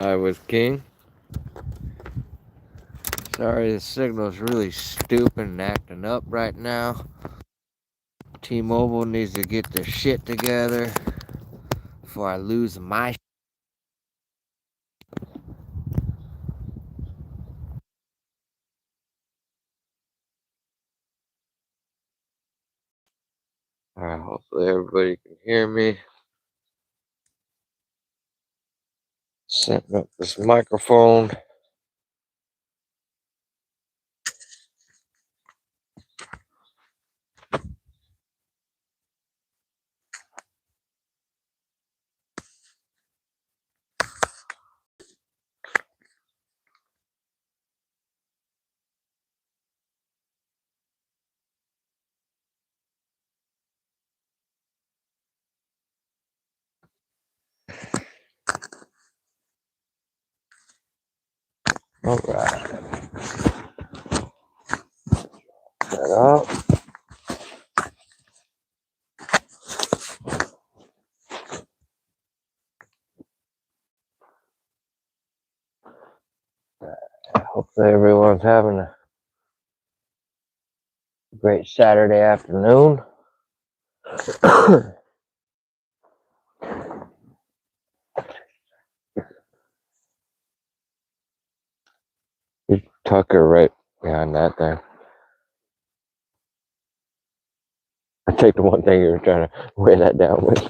I was King. Sorry, the signal's really stupid and acting up right now. T-Mobile needs to get their shit together before I lose my. Alright, hopefully everybody can hear me. Setting up this microphone. Alright. Set up. Hopefully everyone's having a great Saturday afternoon. Tucker right behind that thing. I take the one thing you were trying to weigh that down with.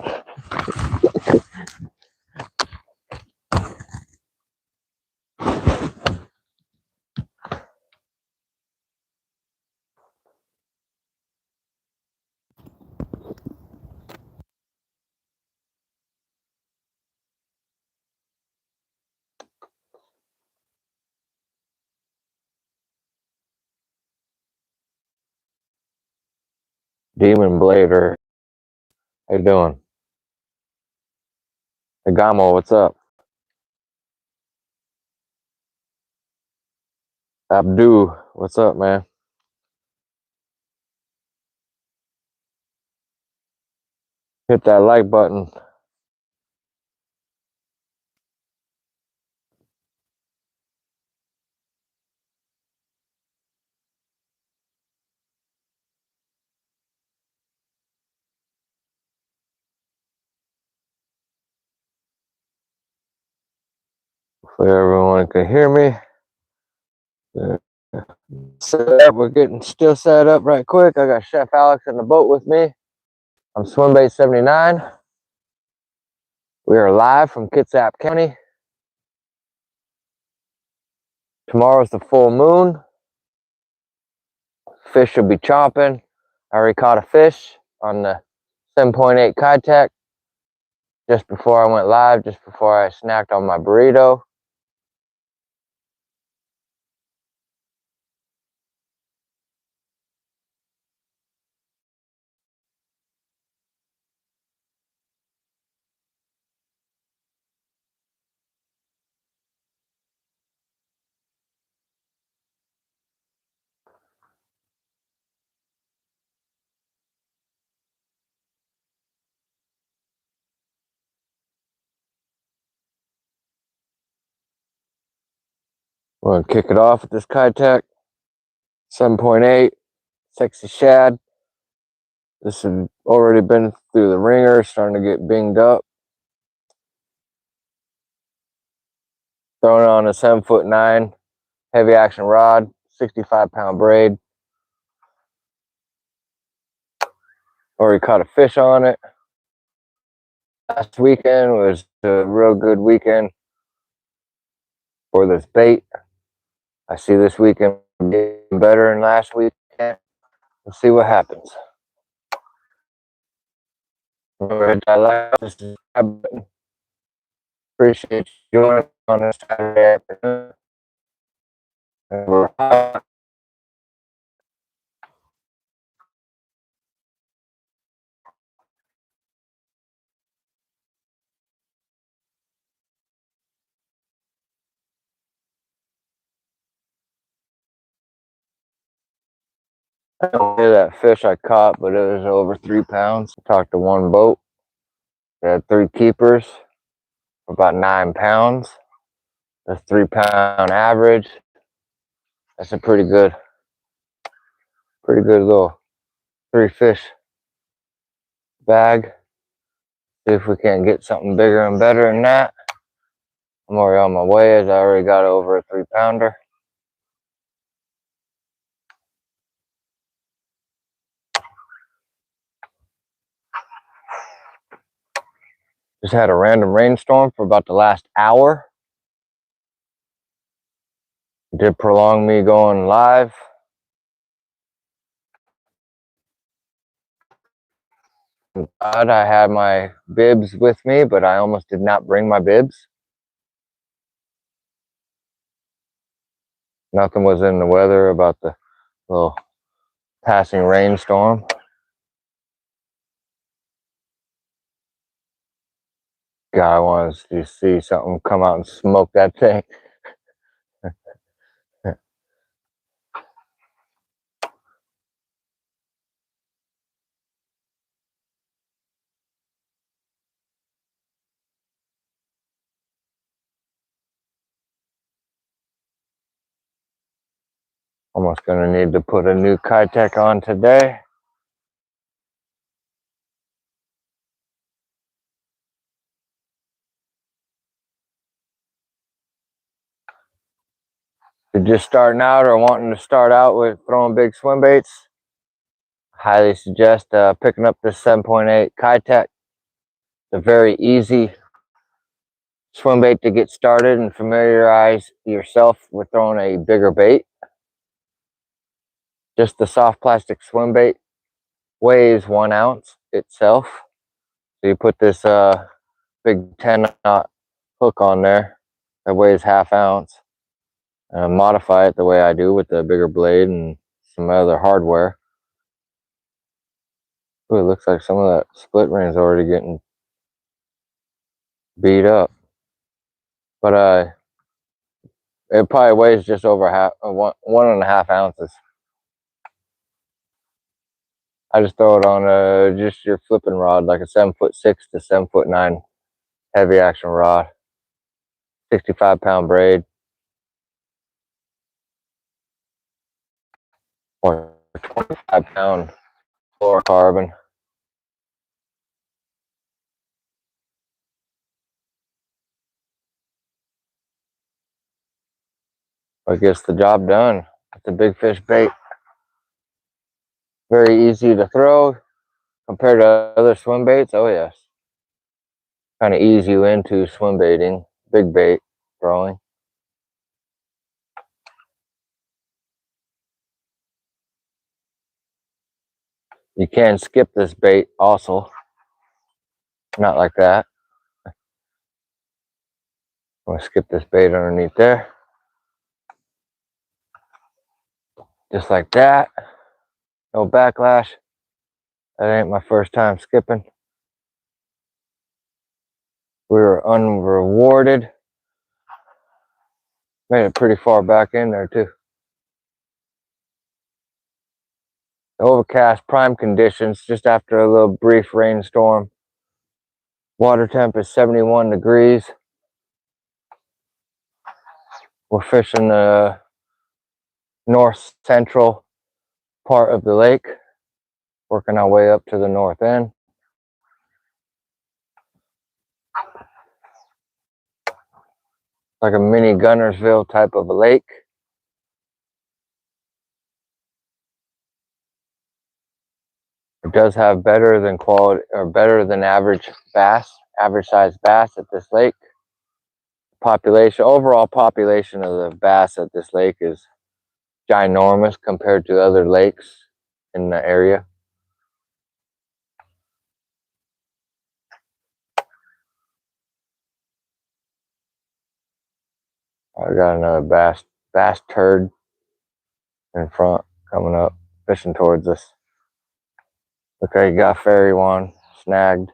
Demon Blader. How you doing? Hey Gamo, what's up? Abdu, what's up, man? Hit that like button. Hopefully everyone can hear me. We're getting still set up right quick. I got Chef Alex in the boat with me. I'm Swimbait 79. We are live from Kitsap County. Tomorrow's the full moon. Fish will be chomping. I already caught a fish on the 7.8 Kitsap just before I went live, just before I snacked on my burrito. We're gonna kick it off with this Kitsap 7.8 sexy shad. This has already been through the ringer, starting to get binged up. Throwing it on a 7'9" heavy action rod, 65-pound braid. Already caught a fish on it. Last weekend was a real good weekend for this bait. I see this weekend getting better than last weekend. We'll see what happens. Remember, hit that like, subscribe button. Appreciate you joining on this Saturday afternoon. And we're hot. I don't hear that fish I caught, but it was over 3 pounds. I talked to one boat. They had 3 keepers for about 9 pounds. the 3 pound average. That's a pretty good little 3 fish bag. See if we can't get something bigger and better than that. I'm already on my way as I already got over a 3 pounder. Just had a random rainstorm for about the last hour. It did prolong me going live. God, I had my bibs with me, but I almost did not bring my bibs. Nothing was in the weather about the little passing rainstorm. God, I wanted to see something come out and smoke that thing. Almost gonna need to put a new Kitsap on today. If you're just starting out or wanting to start out with throwing big swim baits, highly suggest picking up this 7.8 Kitsap. It's a very easy swim bait to get started and familiarize yourself with throwing a bigger bait. Just the soft plastic swim bait weighs 1 ounce itself. So you put this big 10-knot hook on there that weighs ½ ounce. Modify it the way I do with the bigger blade and some other hardware. Ooh, it looks like some of that split ring is already getting beat up. But it probably weighs just over 1.5 ounces. I just throw it on just your flipping rod, like a 7'6" to 7'9" heavy action rod, 65-pound braid, or 25-pound fluorocarbon. It gets the job done. It's a big fish bait. Very easy to throw compared to other swim baits. Oh yes, kind of ease you into swim baiting, big bait throwing. You can skip this bait also. Not like that. I'm gonna skip this bait underneath there. Just like that. No backlash. That ain't my first time skipping. We were unrewarded. Made it pretty far back in there too. Overcast, prime conditions, just after a little brief rainstorm. Water temp is 71 degrees. We're fishing the north central part of the lake, working our way up to the north end. Like a mini Gunnersville type of a lake. It does have better than quality or better than average bass, average sized bass at this lake. Overall population of the bass at this lake is ginormous compared to other lakes in the area. I got another bass turd in front coming up, fishing towards us. Okay, you got fairy one snagged.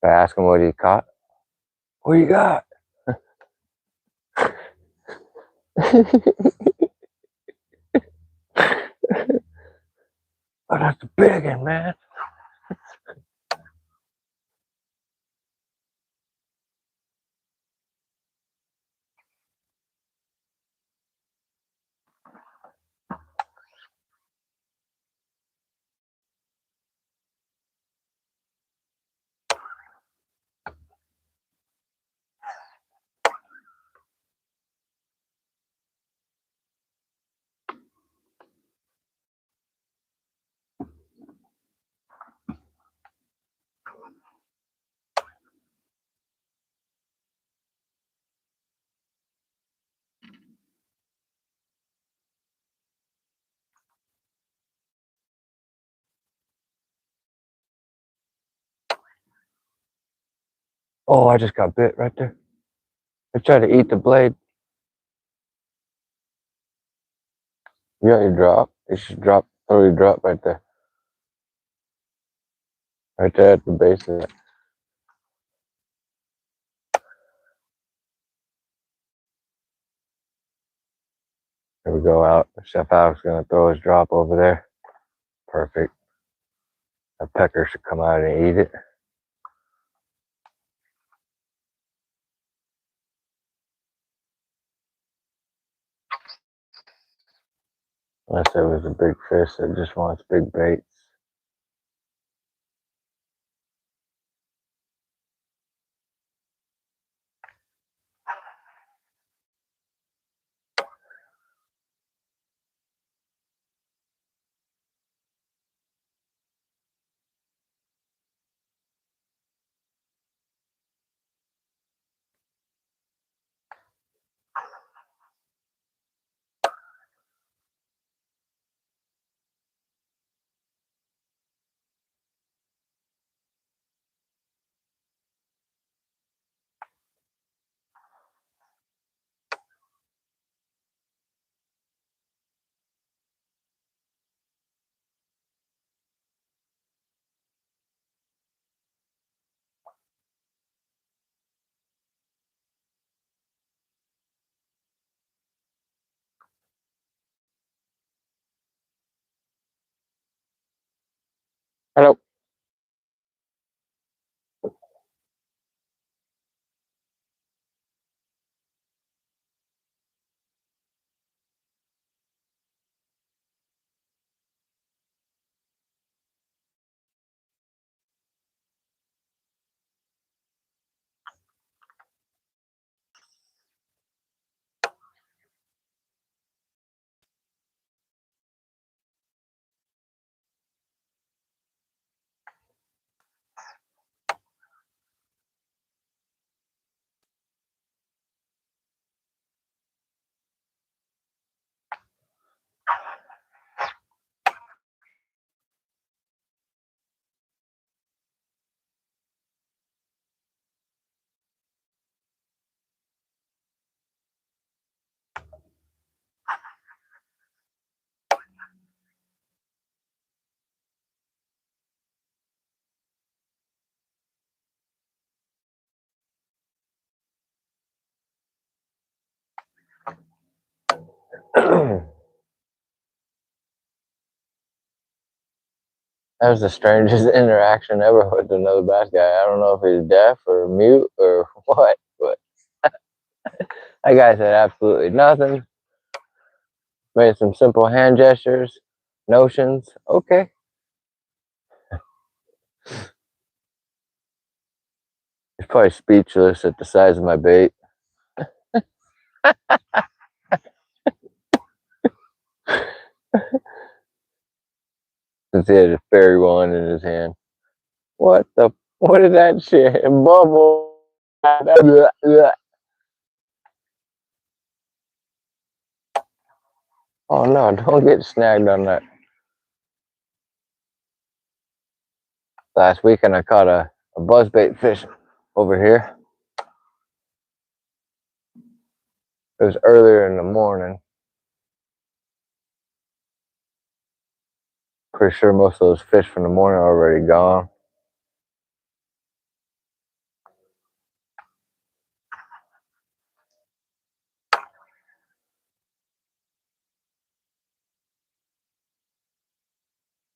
I ask him what he caught. What you got? Oh, that's a big one, man. Oh, I just got bit right there. I tried to eat the blade. You got your drop. You should drop, throw your drop right there. Right there at the base of it. There we go out. Chef Alex is gonna throw his drop over there. Perfect. A pecker should come out and eat it. Unless it was a big fish that just wants big baits. Hello. That was the strangest interaction ever with another bass guy. I don't know if he's deaf or mute or what, but that guy said absolutely nothing. Made some simple hand gestures, notions. Okay. He's probably speechless at the size of my bait. Since he had a fairy wand in his hand. What is that shit? Bubble. Oh no, don't get snagged on that. Last weekend I caught a buzzbait fish over here. It was earlier in the morning. Pretty sure most of those fish from the morning are already gone.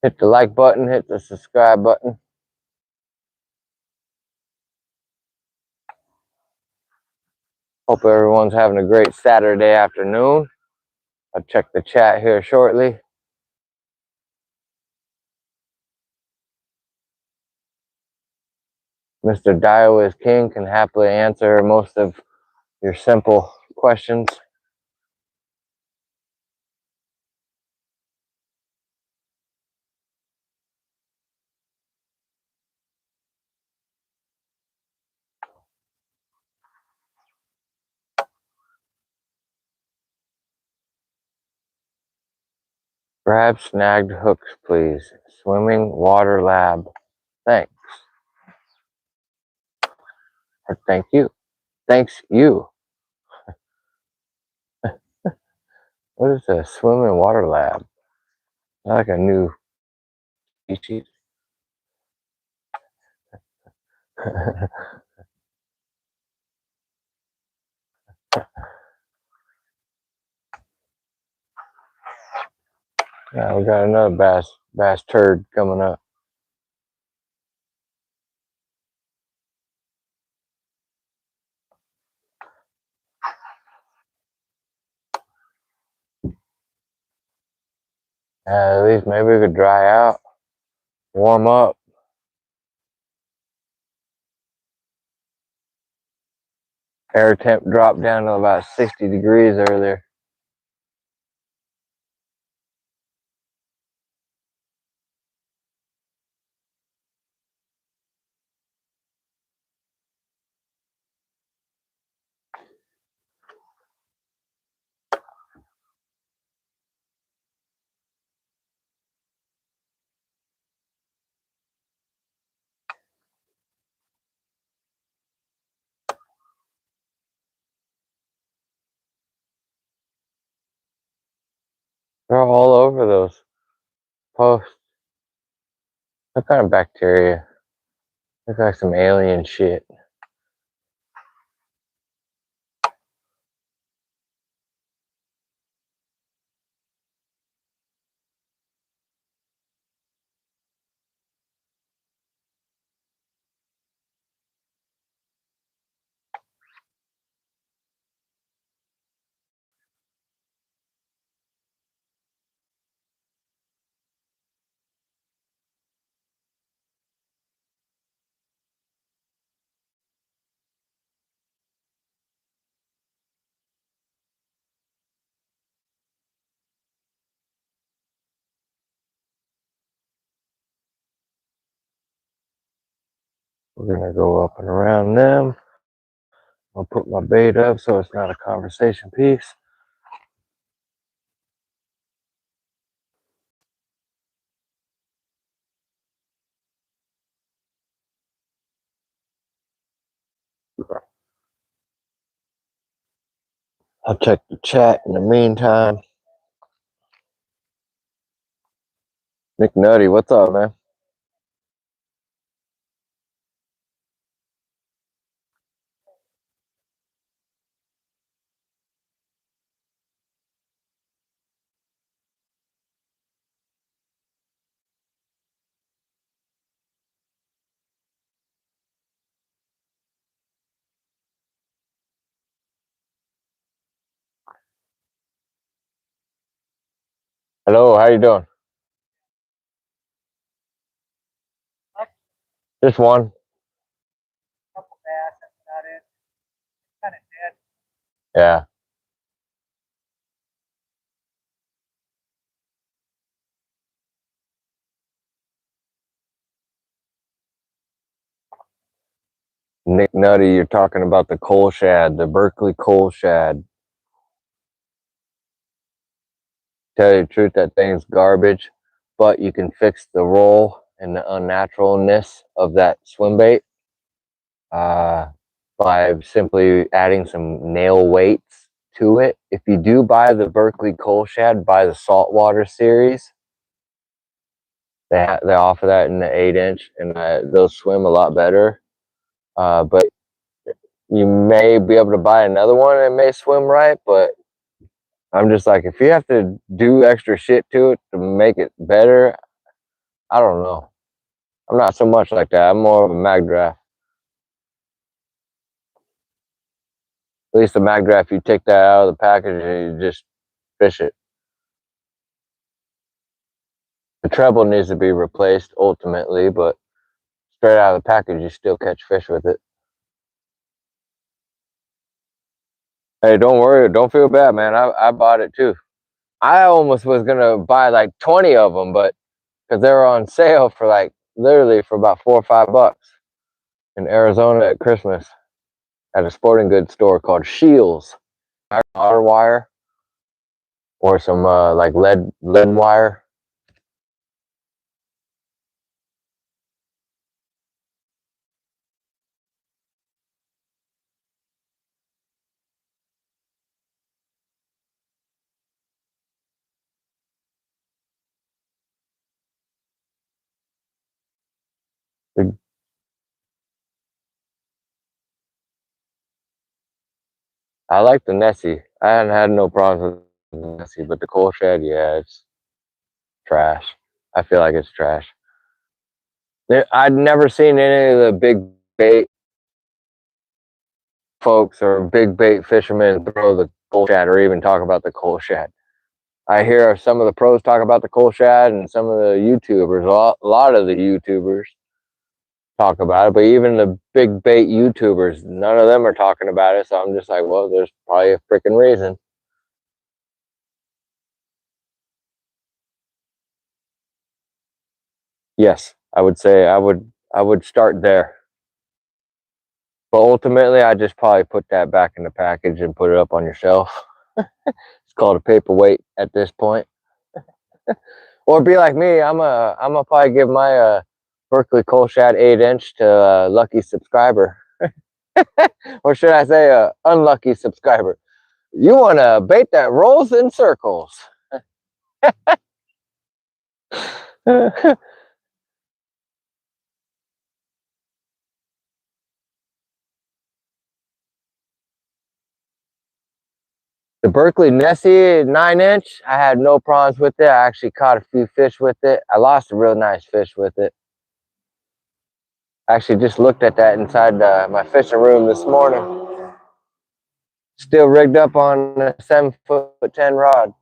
Hit the like button, hit the subscribe button. Hope everyone's having a great Saturday afternoon. I'll check the chat here shortly. Mr. Dio is King can happily answer most of your simple questions. Grab snagged hooks, please. Swimming Water Lab. Thanks. Or thank you. Thanks you. What is a swimming water lab? I like a new species. Yeah, we got another bass turd coming up. At least maybe we could dry out, warm up. Air temp dropped down to about 60 degrees earlier. They're all over those posts. What kind of bacteria? Looks like some alien shit. We're gonna go up and around them. I'll put my bait up so it's not a conversation piece. I'll check the chat in the meantime. Nick Nutty, what's up, man? Hello, how you doing? Just one. Couple bass, that's about it. Kind of dead. Yeah. Nick Nutty, you're talking about the coal shad, the Berkeley coal shad. Tell you the truth, that thing's garbage, but you can fix the roll and the unnaturalness of that swim bait by simply adding some nail weights to it. If you do buy the Berkeley coal shad, buy the saltwater series. They offer that in the 8-inch, and they'll swim a lot better. But you may be able to buy another one and it may swim right, but I'm just like, if you have to do extra shit to it to make it better, I don't know. I'm not so much like that. I'm more of a mag draft. At least the mag draft, you take that out of the package and you just fish it. The treble needs to be replaced ultimately, but straight out of the package, you still catch fish with it. Hey, don't worry. Don't feel bad, man. I bought it too. I almost was going to buy like 20 of them, but because they were on sale for like literally for about $4 or $5 in Arizona at Christmas at a sporting goods store called Shields. Otter wire or some like lead wire. I like the Nessie. I hadn't had no problems with the Nessie, but the coal shed, yeah, it's trash. I feel like it's trash. I'd never seen any of the big bait folks or big bait fishermen throw the coal shad or even talk about the coal shad. I hear some of the pros talk about the coal shad and some of the YouTubers, a lot of the YouTubers talk about it, but even the big bait YouTubers, none of them are talking about it. So I'm just like, well, there's probably a freaking reason. Yes, I would say I would start there. But ultimately, I just probably put that back in the package and put it up on your shelf. It's called a paperweight at this point. Or be like me, I'm a probably give my Berkeley Coal Shad 8" to a lucky subscriber. Or should I say a unlucky subscriber? You want a bait that rolls in circles. The Berkeley Nessie 9". I had no problems with it. I actually caught a few fish with it. I lost a real nice fish with it. I actually just looked at that inside my fishing room this morning. Still rigged up on a 7'10" rod.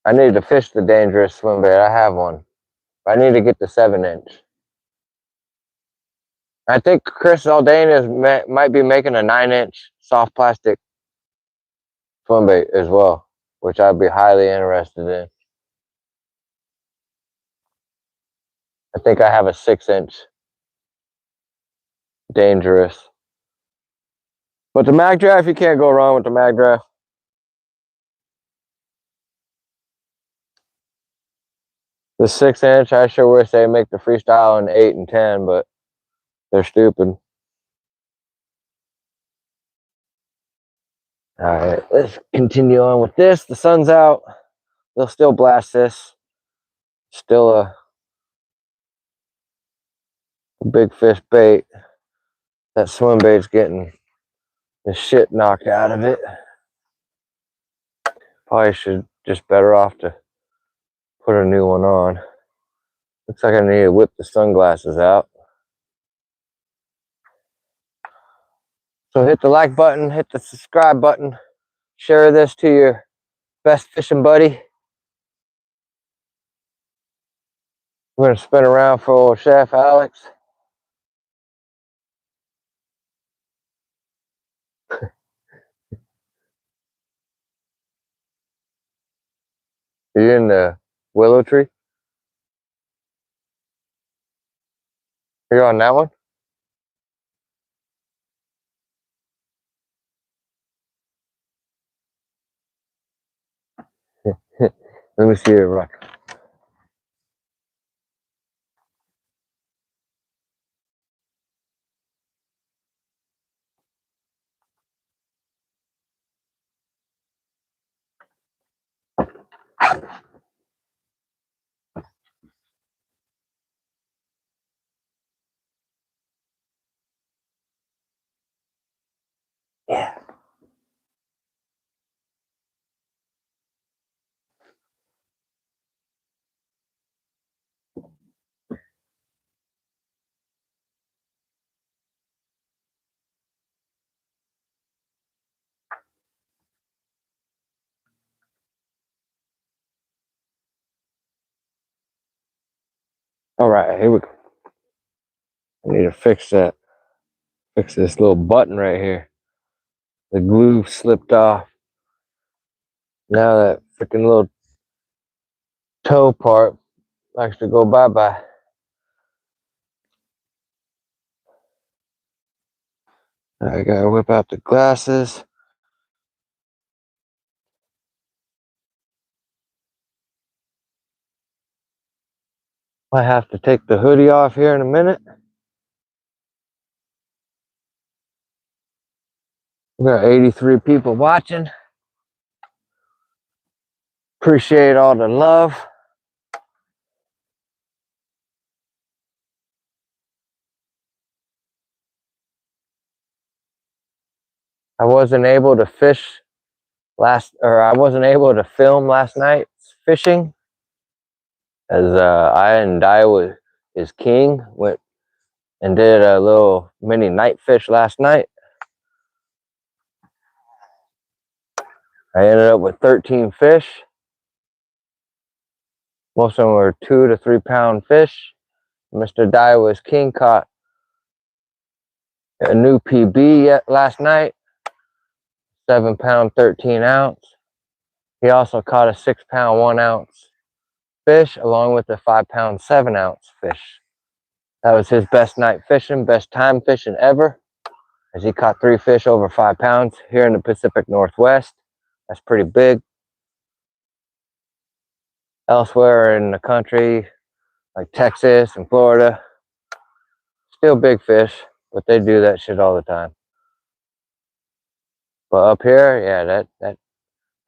I need to fish the dangerous swim bait. I have one. I need to get the 7". I think Chris Zaldane might be making a 9" soft plastic swim bait as well, which I'd be highly interested in. I think I have a 6" dangerous. But the mag draft, you can't go wrong with the mag draft. The 6". I sure wish they make the freestyle in 8 and 10, but they're stupid. All right, let's continue on with this. The sun's out. They'll still blast this. Still a big fish bait. That swim bait's getting the shit knocked out of it. Probably should just better off to put a new one on. Looks like I need to whip the sunglasses out. So hit the like button, hit the subscribe button, share this to your best fishing buddy. We're gonna spin around for old Chef Alex. You in the willow tree? You're on that one? Let me see it rock. Yeah. All right, here we go. I need to fix that. Fix this little button right here. The glue slipped off. Now that freaking little toe part likes to go bye-bye. I gotta whip out the glasses. I have to take the hoodie off here in a minute. We got 83 people watching. Appreciate all the love. I wasn't able to I wasn't able to film last night's fishing, as I and Daiwa is King went and did a little mini night fish last night. I ended up with 13 fish. Most of them were 2 to 3 pound fish. Mr. Daiwa's King caught a new PB last night, 7 pound, 13 ounce. He also caught a 6 pound, 1 ounce fish, along with a 5 pound, 7 ounce fish. That was his best night fishing, best time fishing ever, as he caught 3 fish over 5 pounds here in the Pacific Northwest. That's pretty big. Elsewhere in the country, like Texas and Florida, still big fish, but they do that shit all the time. But up here, yeah, that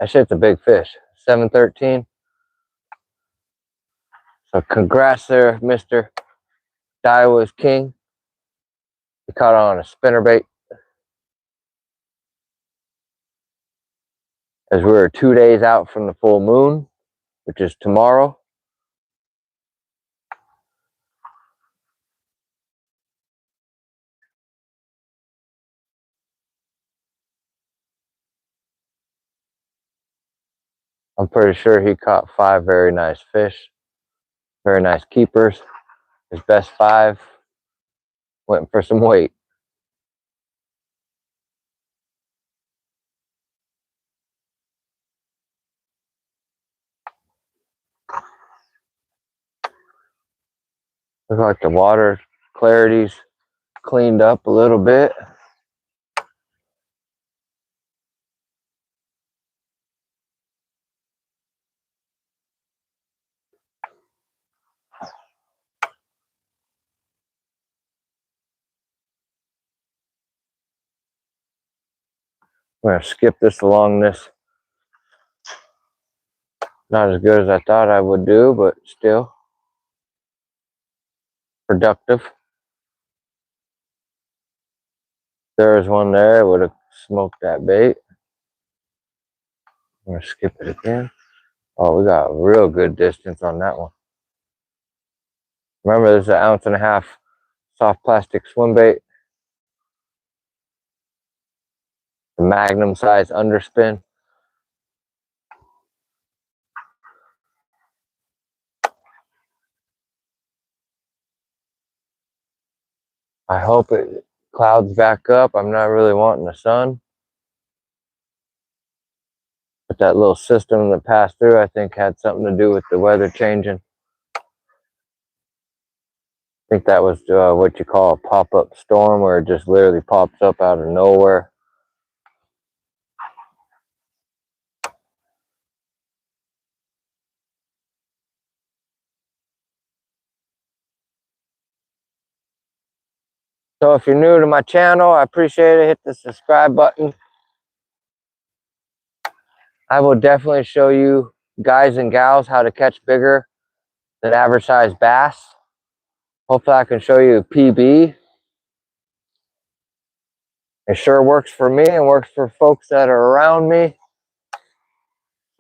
shit's a big fish. 713. So congrats there, Mr. Daiwa's King. He caught on a spinnerbait. As we were 2 days out from the full moon, which is tomorrow. I'm pretty sure he caught 5 very nice fish, very nice keepers. His best 5 went for some weight. Looks like the water clarity's cleaned up a little bit. I'm gonna skip this along this. Not as good as I thought I would do, but still productive. There was one there, I would have smoked that bait. I'm gonna skip it again. Oh, we got a real good distance on that one. Remember, this is 1.5 ounce soft plastic swim bait. The Magnum size underspin. I hope it clouds back up. I'm not really wanting the sun. But that little system that passed through, I think, had something to do with the weather changing. I think that was what you call a pop-up storm, where it just literally pops up out of nowhere. So if you're new to my channel, I appreciate it. Hit the subscribe button. I will definitely show you guys and gals how to catch bigger than average size bass. Hopefully I can show you a PB. It sure works for me and works for folks that are around me.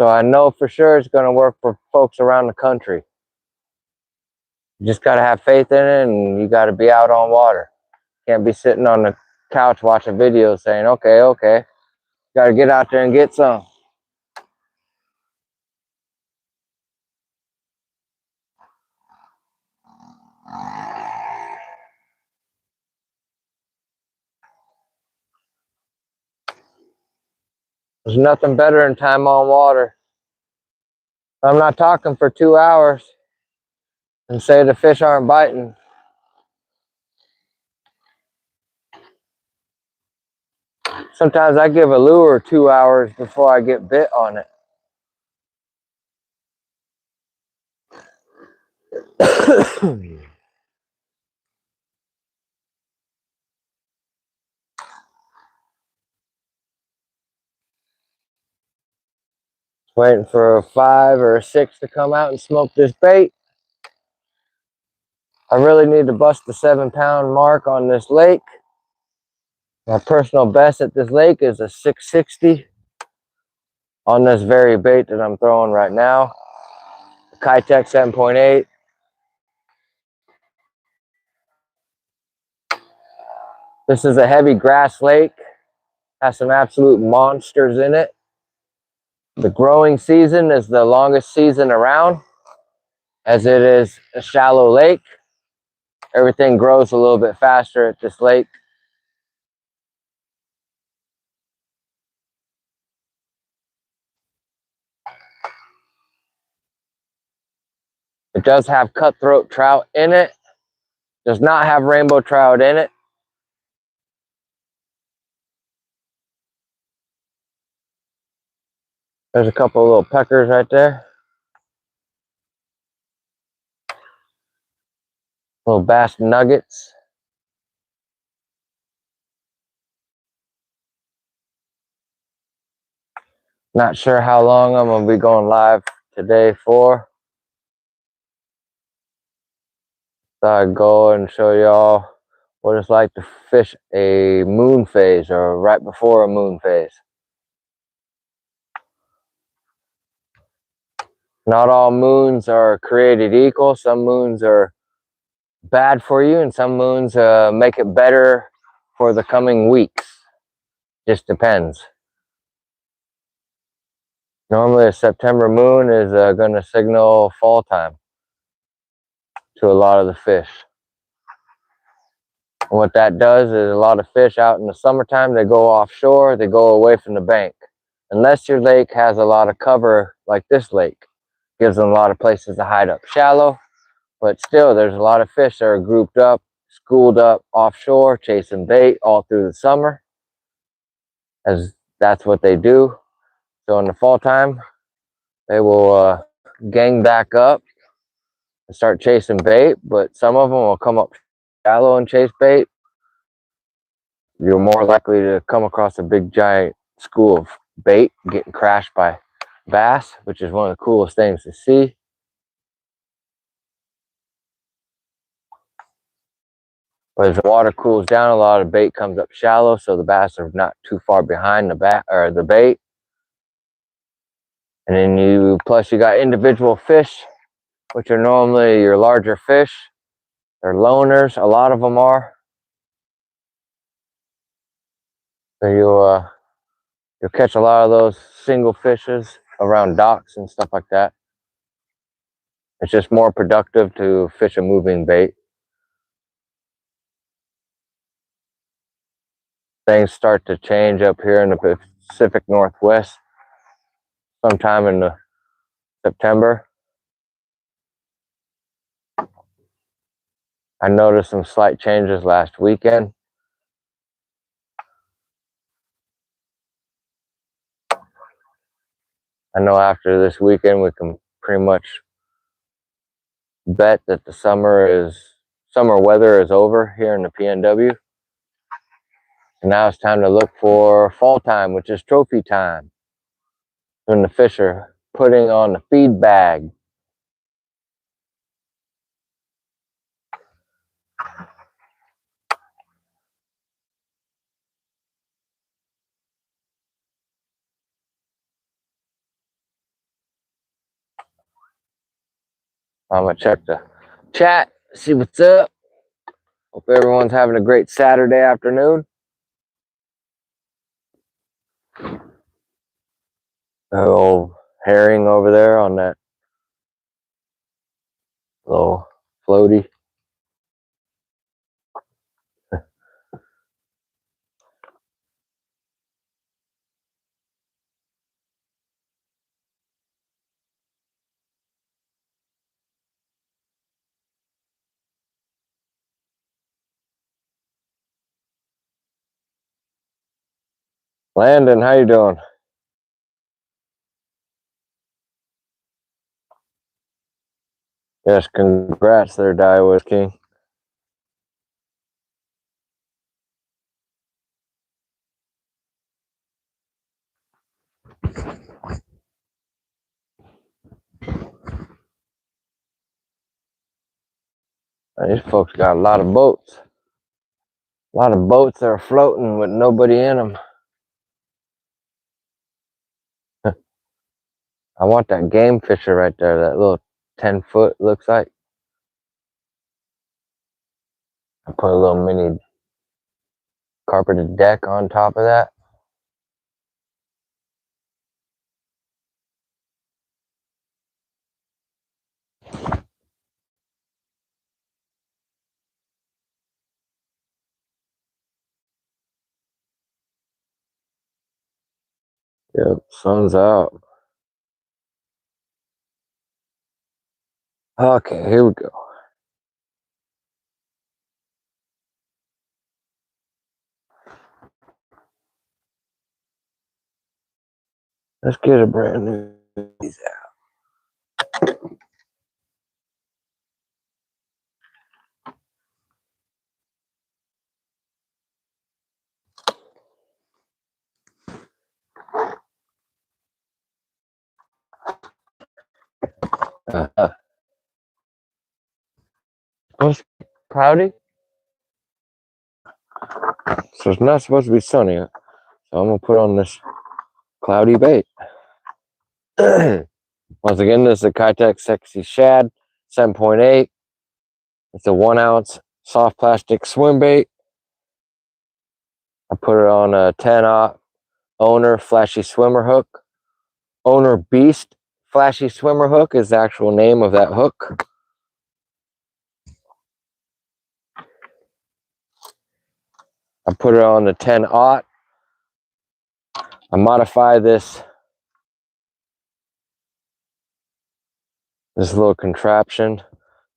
So I know for sure it's going to work for folks around the country. You just got to have faith in it, and you got to be out on water. Can't be sitting on the couch watching videos saying, okay. Got to get out there and get some. There's nothing better than time on water. I'm not talking for 2 hours and say the fish aren't biting. Sometimes I give a lure 2 hours before I get bit on it. Waiting for a 5 or a 6 to come out and smoke this bait. I really need to bust the 7-pound mark on this lake. My personal best at this lake is a 660 on this very bait that I'm throwing right now. Kitech 7.8. This is a heavy grass lake. Has some absolute monsters in it. The growing season is the longest season around, as it is a shallow lake. Everything grows a little bit faster at this lake. It does have cutthroat trout in it. Does not have rainbow trout in it. There's a couple of little peckers right there. Little bass nuggets. Not sure how long I'm going to be going live today for. So I go and show y'all what it's like to fish a moon phase or right before a moon phase. Not all moons are created equal. Some moons are bad for you and some moons make it better for the coming weeks. Just depends. Normally a September moon is going to signal fall time to a lot of the fish. And what that does is a lot of fish out in the summertime, they go offshore, they go away from the bank. Unless your lake has a lot of cover like this lake, gives them a lot of places to hide up shallow, but still there's a lot of fish that are grouped up, schooled up offshore, chasing bait all through the summer, as that's what they do. So in the fall time, they will gang back up and start chasing bait, but some of them will come up shallow and chase bait. You're more likely to come across a big giant school of bait getting crashed by bass, which is one of the coolest things to see. But as the water cools down, a lot of bait comes up shallow, so the bass are not too far behind the bait. And then plus you got individual fish, which are normally your larger fish. They're loners, a lot of them are. So you'll catch a lot of those single fishes around docks and stuff like that. It's just more productive to fish a moving bait. Things start to change up here in the Pacific Northwest sometime in September. I noticed some slight changes last weekend. I know after this weekend we can pretty much bet that the summer weather is over here in the PNW. And now it's time to look for fall time, which is trophy time, when the fish are putting on the feed bag. I'm gonna check the chat, see what's up. Hope everyone's having a great Saturday afternoon. Little herring over there on that little floaty. Landon, how you doing? Yes, congrats there, Daiwa King. These folks got a lot of boats. A lot of boats that are floating with nobody in them. I want that game fisher right there, that little 10-foot looks like. I put a little mini carpeted deck on top of that. Yep, sun's out. Okay, here we go. Let's get a brand new piece out. Supposed to be cloudy, so it's not supposed to be sunny. So I'm gonna put on this cloudy bait. Once again, this is a Kitsap Sexy Shad 7.8. It's a 1 ounce soft plastic swim bait. I put it on a 10-aught Owner Flashy Swimmer hook. Owner Beast Flashy Swimmer hook is the actual name of that hook. I put it on the 10-aught. I modify this little contraption.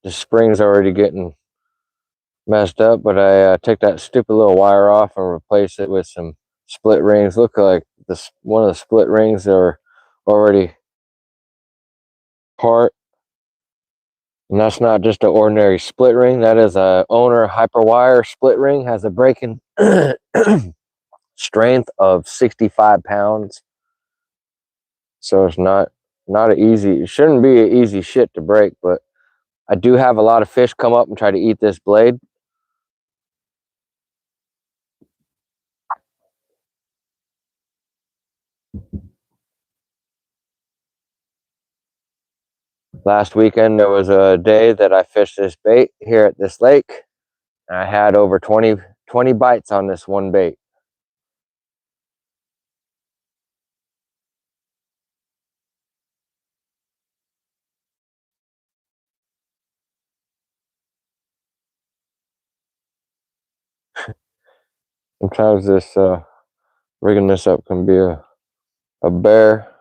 The spring's already getting messed up, but I take that stupid little wire off and replace it with some split rings. Look like this one of the split rings are already apart, and that's not just an ordinary split ring. That is a Owner Hyperwire split ring. Has a breaking strength of 65 pounds, so it's not an easy. It shouldn't be an easy shit to break, but I do have a lot of fish come up and try to eat this blade. Last weekend, there was a day that I fished this bait here at this lake, and I had over 20 bites on this one bait. Sometimes this rigging this up can be a bear.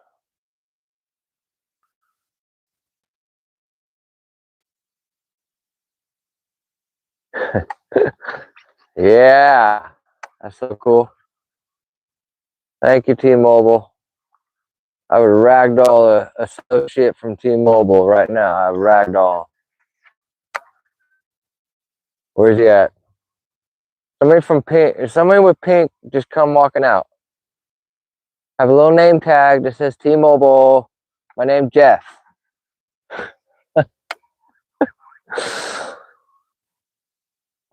Yeah, that's so cool. Thank you, T-Mobile. I would ragdoll a associate from T-Mobile right now. I ragdoll. Where's he at? Somebody from Pink. Somebody with pink just come walking out. I have a little name tag that says T-Mobile. My name's Jeff.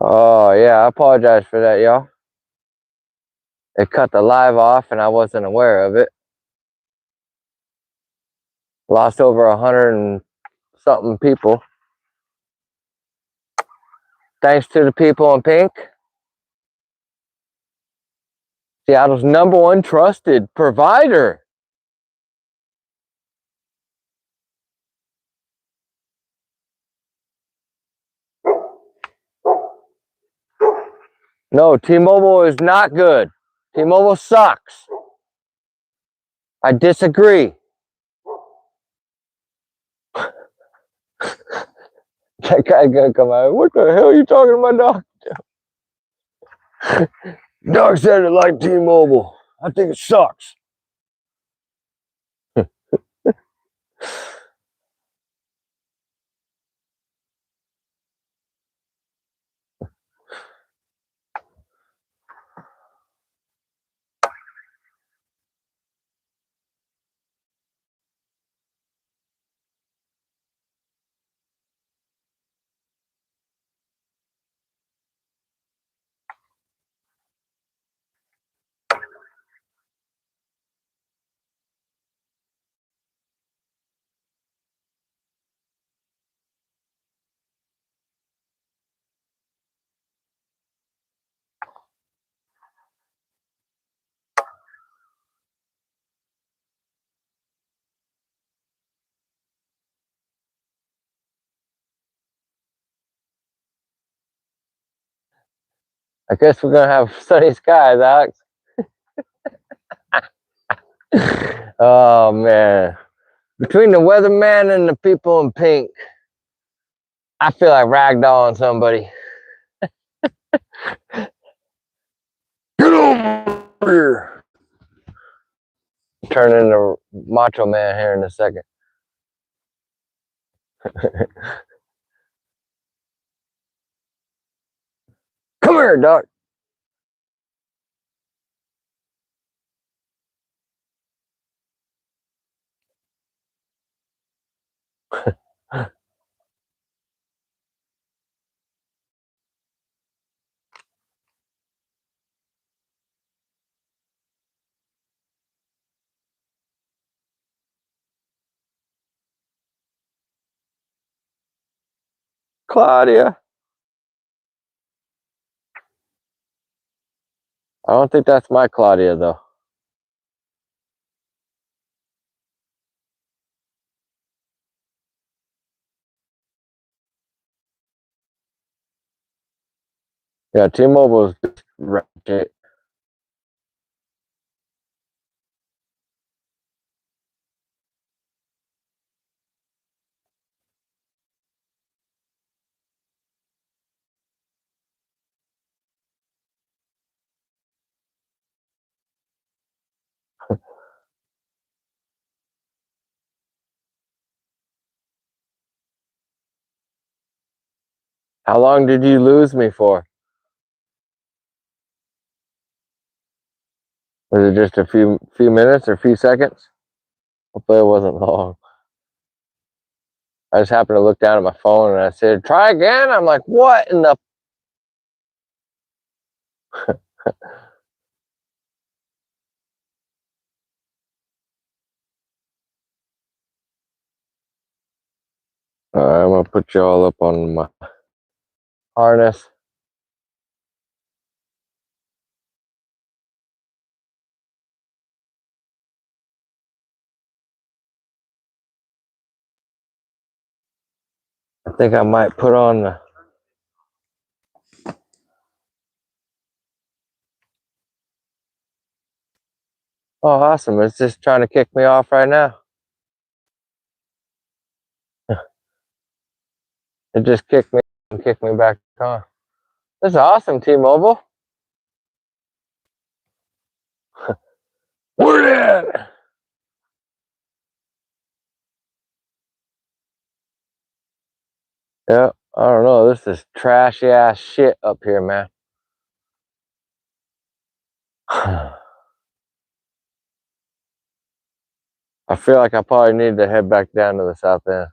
Oh yeah, I apologize for that, y'all. It cut the live off and I wasn't aware of it. Lost over 100 and something people. Thanks to the people in pink. Seattle's #1 trusted provider. No, T-Mobile is not good. T-Mobile sucks. I disagree. That guy's gonna come out. What the hell are you talking about, dog? Dog said it like T-Mobile. I think it sucks. I guess we're gonna have sunny skies, Alex. Oh man. Between the weatherman and the people in pink, I feel like ragdolling somebody. Get over here. Turn into Macho Man here in a second. Come here, Doc. Claudia. I don't think that's my Claudia, though. Yeah, T-Mobile's ratchet. How long did you lose me for? Was it just a few minutes or a few seconds? Hopefully it wasn't long. I just happened to look down at my phone and I said, try again? I'm like, what in the... I'm going to put you all up on my harness. I think I might put on the... Oh, awesome. It's just trying to kick me off right now. It just kicked me and kicked me back on. This is awesome, T-Mobile. Where at? Yeah, I don't know. This is trashy ass shit up here, man. I feel like I probably need to head back down to the south end.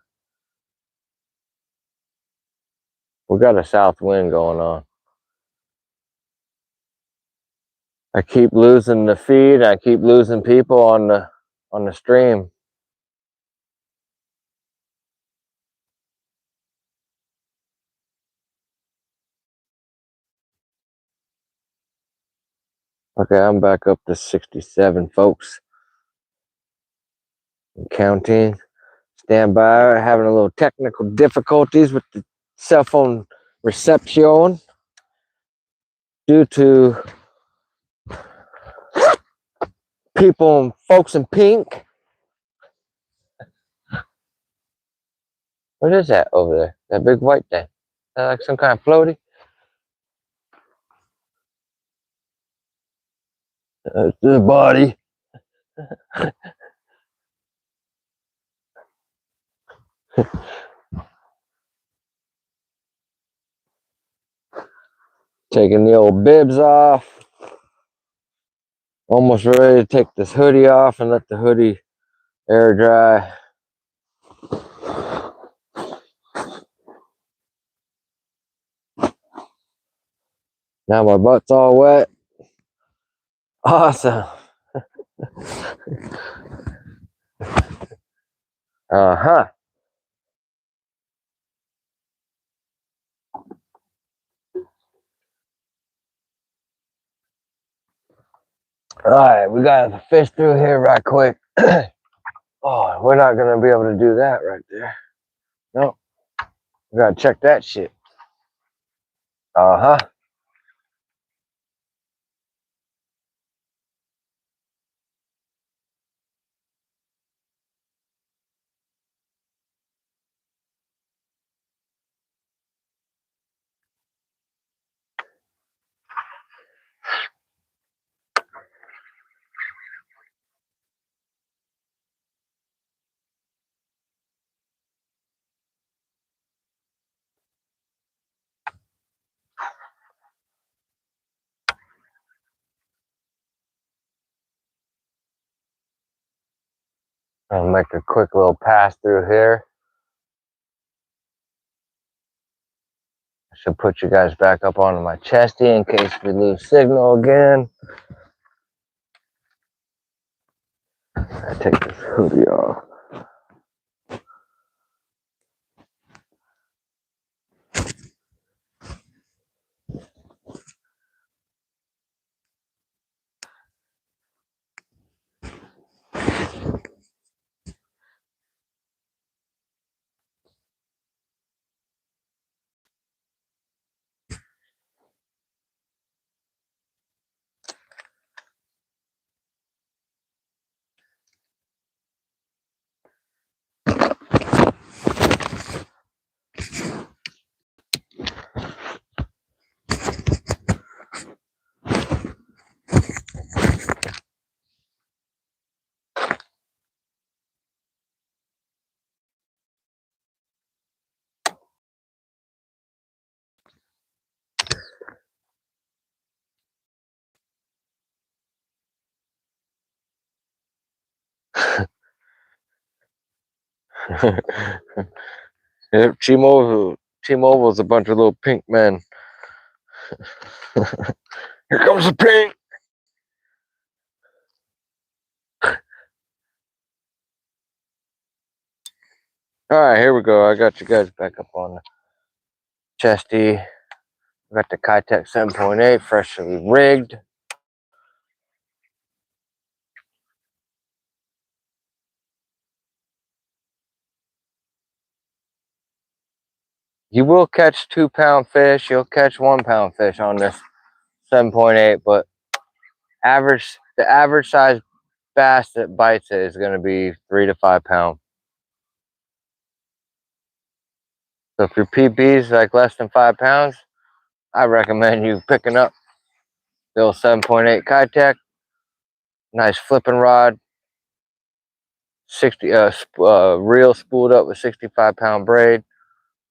We got a south wind going on. I keep losing the feed. I keep losing people on the stream. Okay, I'm back up to 67, folks. I'm counting. Stand by. Having a little technical difficulties with the cell phone reception due to people, folks in pink. What is that over there? That big white thing? Is that like some kind of floaty? That's the body. Taking the old bibs off. Almost ready to take this hoodie off and let the hoodie air dry. Now my butt's all wet. Awesome. Uh-huh. All right, we got to fish through here right quick. Oh, we're not going to be able to do that right there. Nope. We got to check that shit. Uh-huh. I'll make a quick little pass through here. I should put you guys back up onto my chesty in case we lose signal again. I take this hoodie off. Yep, T-Mobile's a bunch of little pink men. Here comes the pink. All right, here we go. I got you guys back up on the chesty. I got the Kitsap 7.8 freshly rigged. You will catch 2-pound fish. You'll catch 1-pound fish on this 7.8, but the average size bass that bites it is going to be 3 to 5 pound. So if your PB's like less than 5 pounds, I recommend you picking up the old 7.8 Kitsap. Nice flipping rod, 60 reel spooled up with 65-pound braid,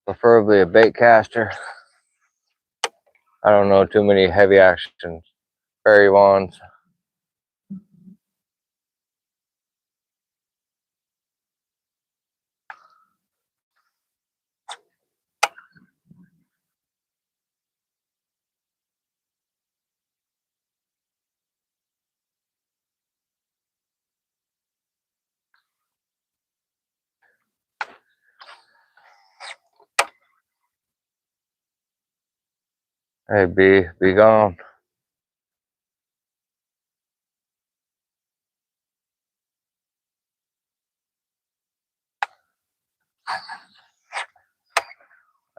preferably a bait caster. I don't know too many heavy action fairy wands. Hey, be gone.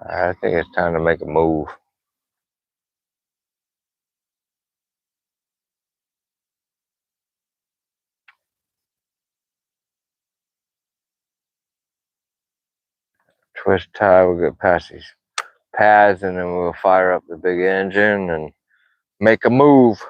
I think it's time to make a move. Twist tie, we'll get past these pads and then we'll fire up the big engine and make a move.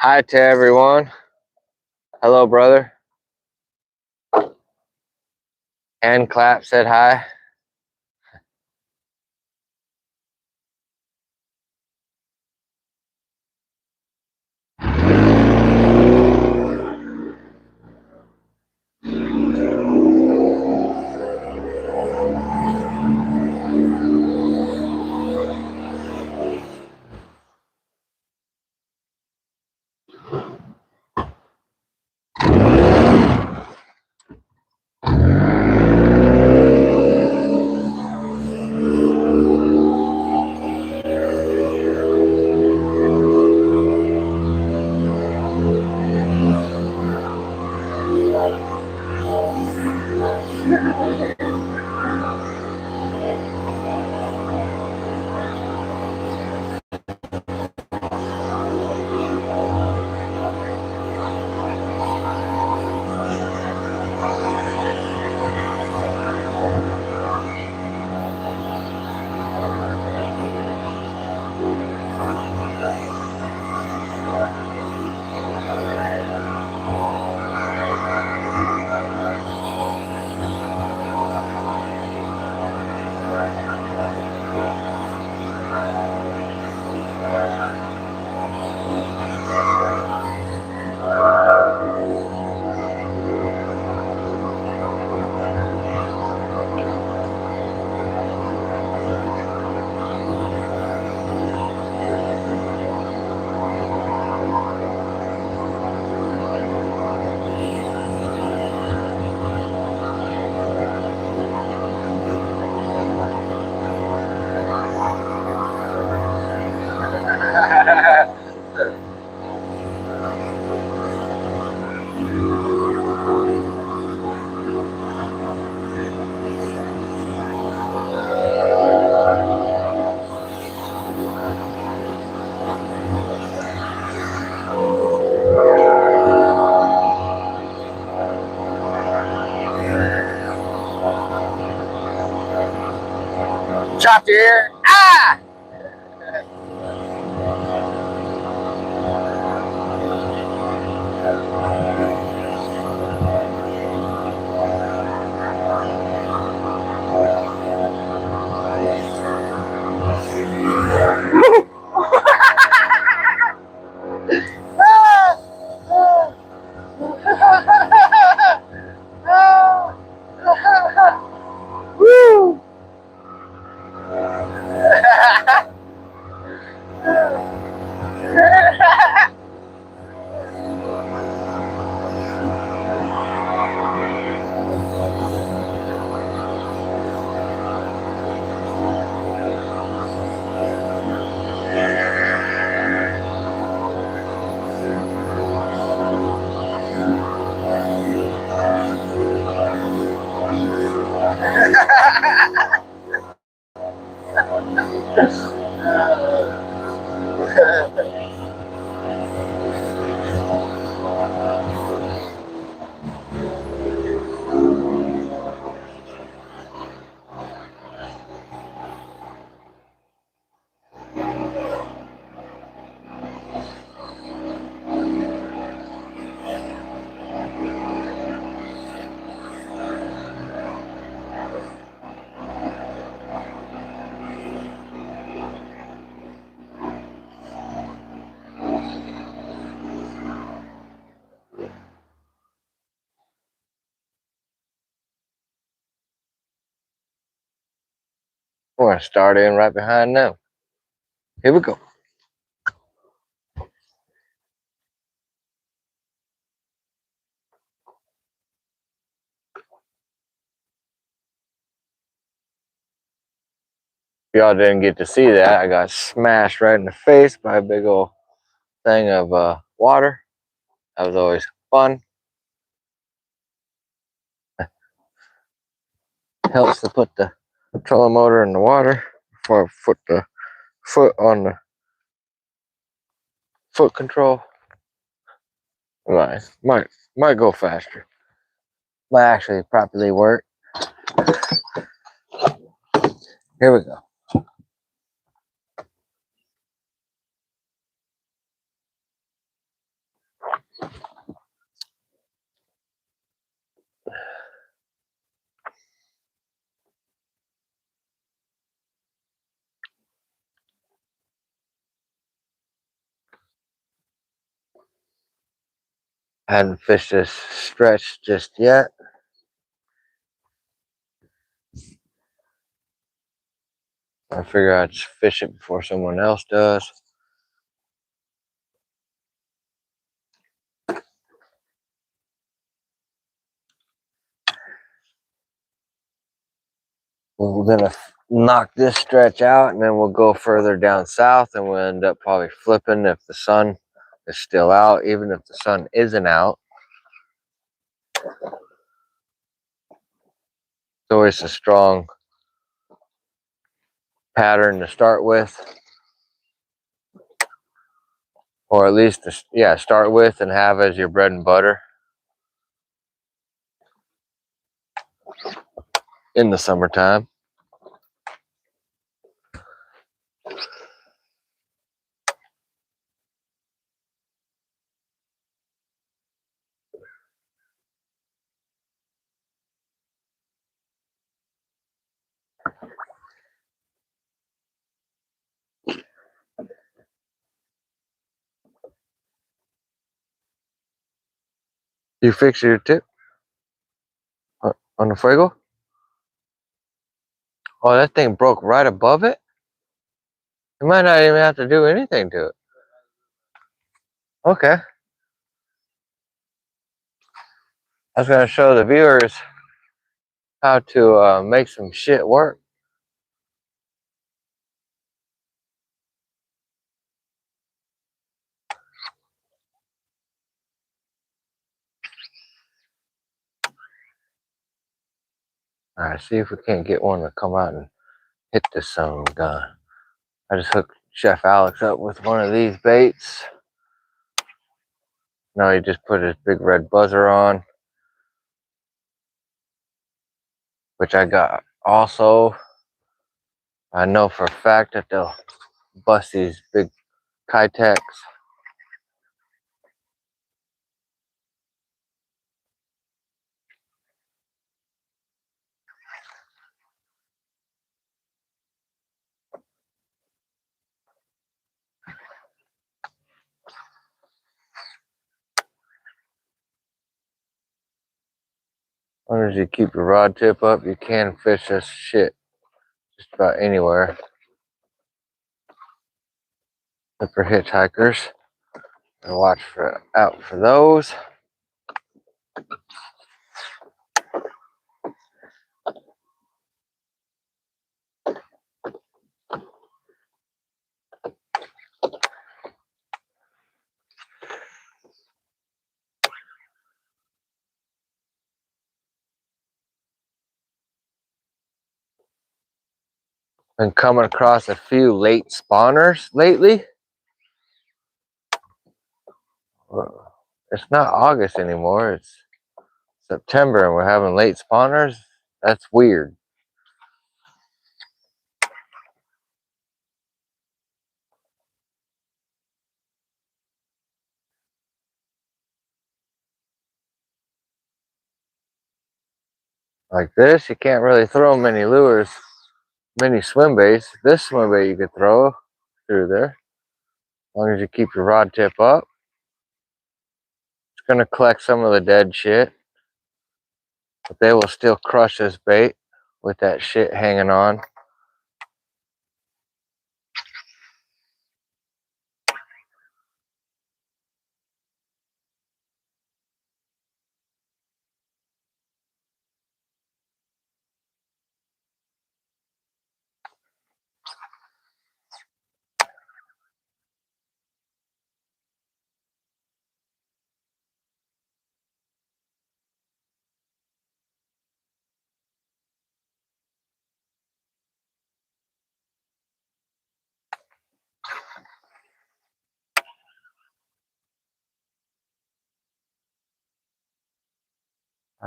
Hi to everyone. Hello, brother. Hand clap said hi. Chopped your ear. Ah! Woo! We're gonna start in right behind them. Here we go. If y'all didn't get to see that, I got smashed right in the face by a big old thing of water. That was always fun. Helps to put the trolling motor in the water before I put the foot on the foot control. Might go faster. Might actually properly work. Here we go. Hadn't fished this stretch just yet. I figure I'd fish it before someone else does. We're gonna knock this stretch out, and then we'll go further down south, and we'll end up probably flipping if the sun is still out. Even if the sun isn't out, it's always a strong pattern to start with, or at least start with and have as your bread and butter in the summertime. You fix your tip on the fuego? Oh, that thing broke right above it? You might not even have to do anything to it. Okay. I was going to show the viewers how to make some shit work. Alright, see if we can't get one to come out and hit this son of a gun. I just hooked Chef Alex up with one of these baits. Now he just put his big red buzzer on, which I got also. I know for a fact that they'll bust these big Kitex. As long as you keep your rod tip up, you can fish this shit just about anywhere. Except for hitchhikers. And watch out for those. Been coming across a few late spawners lately. It's not August anymore, it's September, and we're having late spawners. That's weird. Like this, you can't really throw many lures, many swim baits. This swim bait you could throw through there, as long as you keep your rod tip up. It's gonna collect some of the dead shit, but they will still crush this bait with that shit hanging on.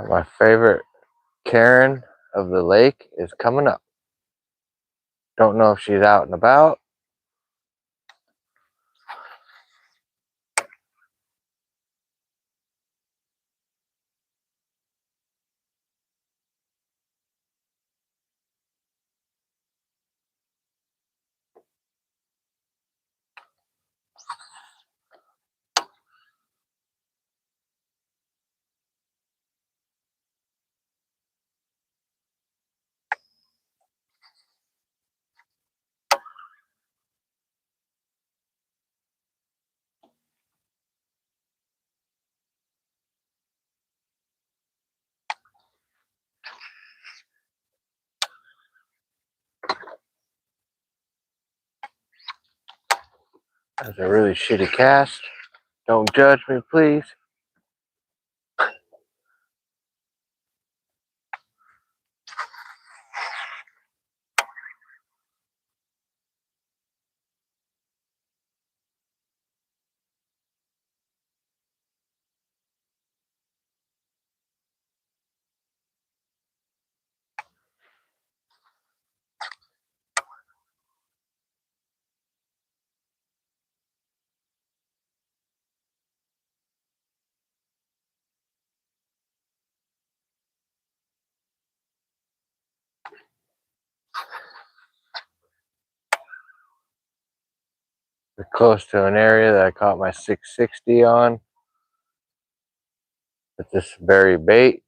My favorite Karen of the lake is coming up. Don't know if she's out and about. That's a really shitty cast. Don't judge me, please. We're close to an area that I caught my 660 on with this very bait.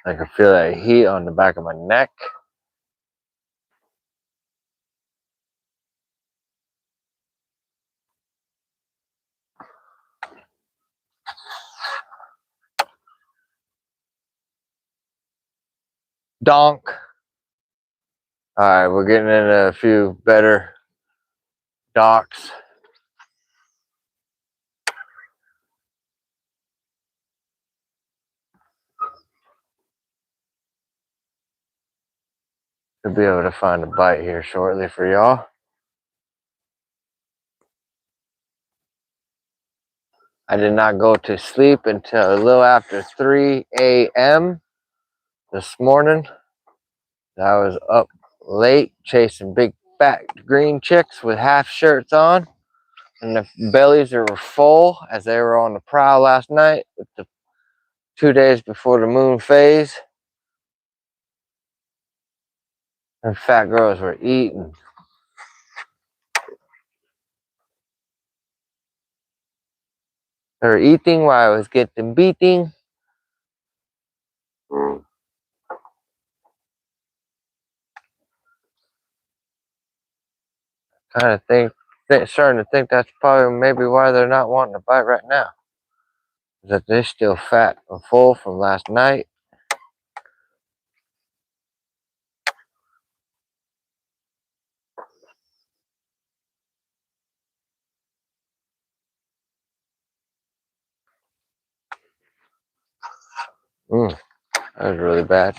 I can feel that heat on the back of my neck. Donk. All right, we're getting into a few better docks. Should be able to find a bite here shortly for y'all. I did not go to sleep until a little after 3 a.m. this morning. I was up late chasing big fat green chicks with half shirts on, and the bellies were full as they were on the prowl last night with the 2 days before the moon phase. And fat girls were eating. her eating while I was getting beating. Kind of starting to think that's probably maybe why they're not wanting to bite right now. Is that they're still fat and full from last night. That was really bad.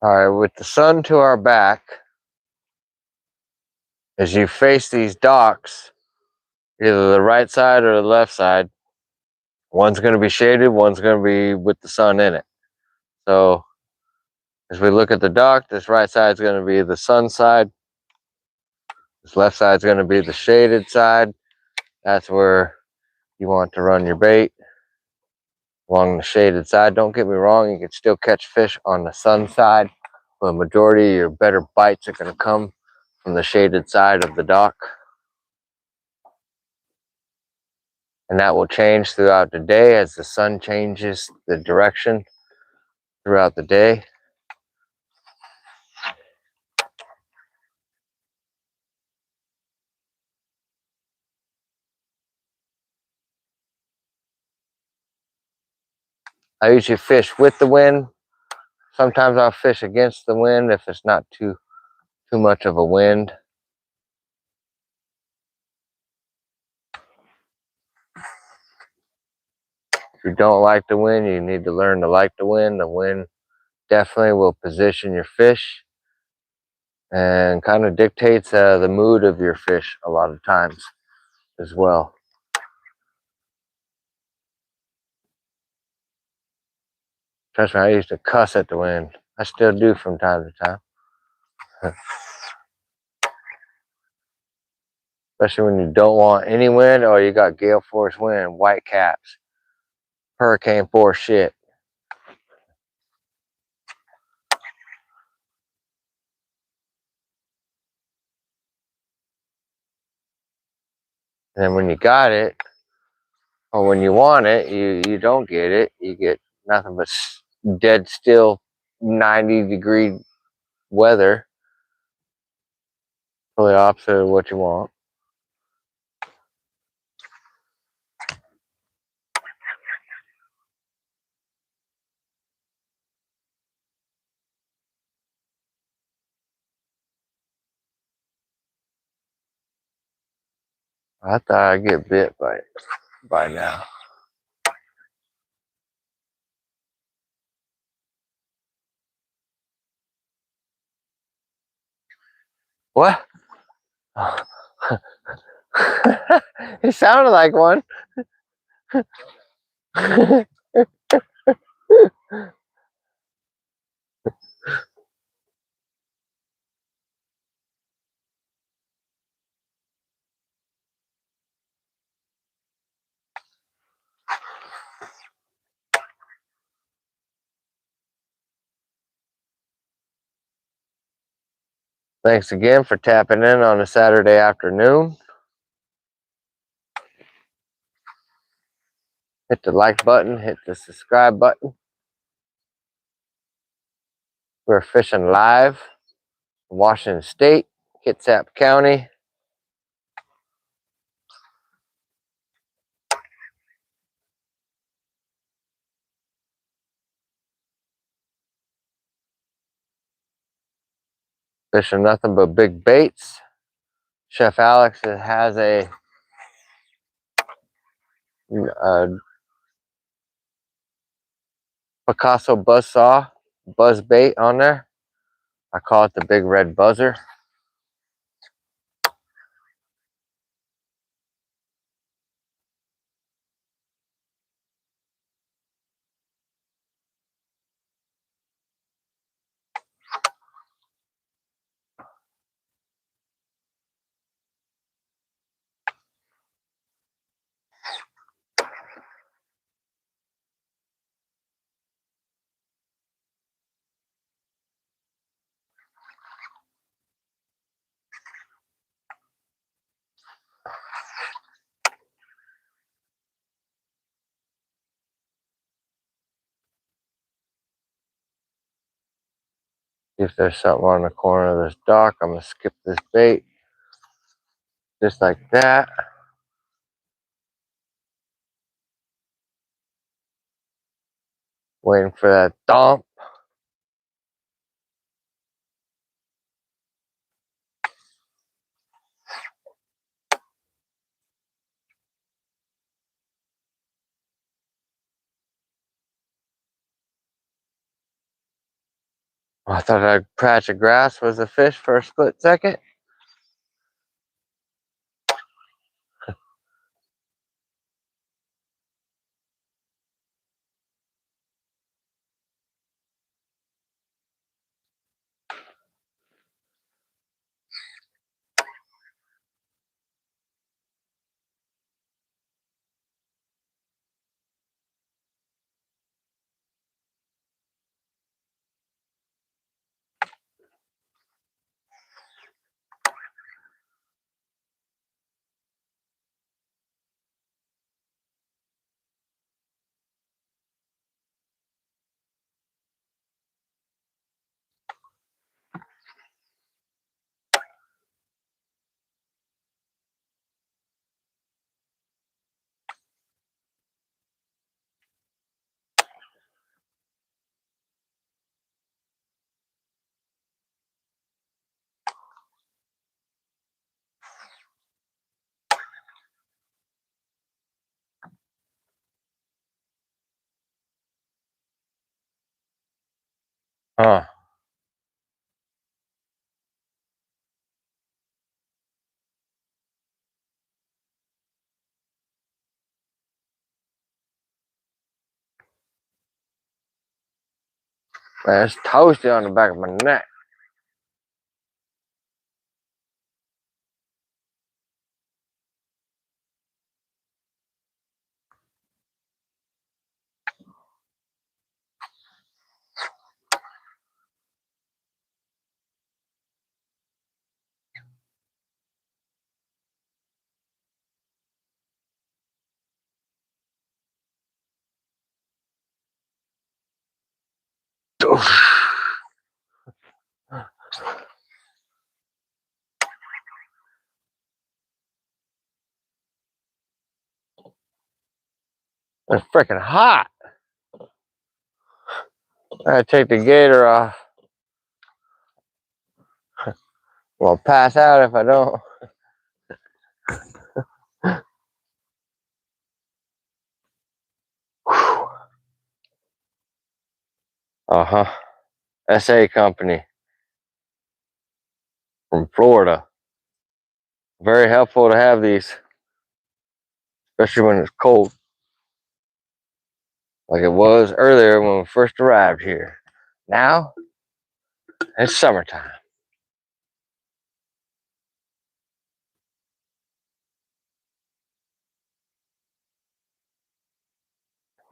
All right, with the sun to our back, as you face these docks, either the right side or the left side, one's going to be shaded, one's going to be with the sun in it. So as we look at the dock, this right side is going to be the sun side. This left side is going to be the shaded side. That's where you want to run your bait, along the shaded side. Don't get me wrong, you can still catch fish on the sun side, but the majority of your better bites are going to come from the shaded side of the dock. And that will change throughout the day as the sun changes the direction throughout the day. I usually fish with the wind. Sometimes I'll fish against the wind if it's not too much of a wind. If you don't like the wind, you need to learn to like the wind. The wind definitely will position your fish and kind of dictates the mood of your fish a lot of times as well. Trust me, I used to cuss at the wind. I still do from time to time. Especially when you don't want any wind or you got gale force wind, white caps, hurricane force shit. And then when you got it, or when you want it, you don't get it. You get nothing but dead still 90-degree weather. Totally opposite of what you want. I thought I'd get bit by now. What? It sounded like one. Thanks again for tapping in on a Saturday afternoon. Hit the like button, hit the subscribe button. We're fishing live in Washington State, Kitsap County. Fishing nothing but big baits. Chef Alex has a Picasso buzzsaw buzz bait on there. I call it the big red buzzer. If there's something on the corner of this dock, I'm gonna skip this bait. Just like that. Waiting for that dump. I thought that patch of grass was a fish for a split second. Huh. Man, it's toasty on the back of my neck. It's freaking hot. I gotta take the gator off. Well, I'll pass out if I don't. Uh-huh. SA company from Florida. Very helpful to have these, especially when it's cold. Like it was earlier when we first arrived here. Now, it's summertime.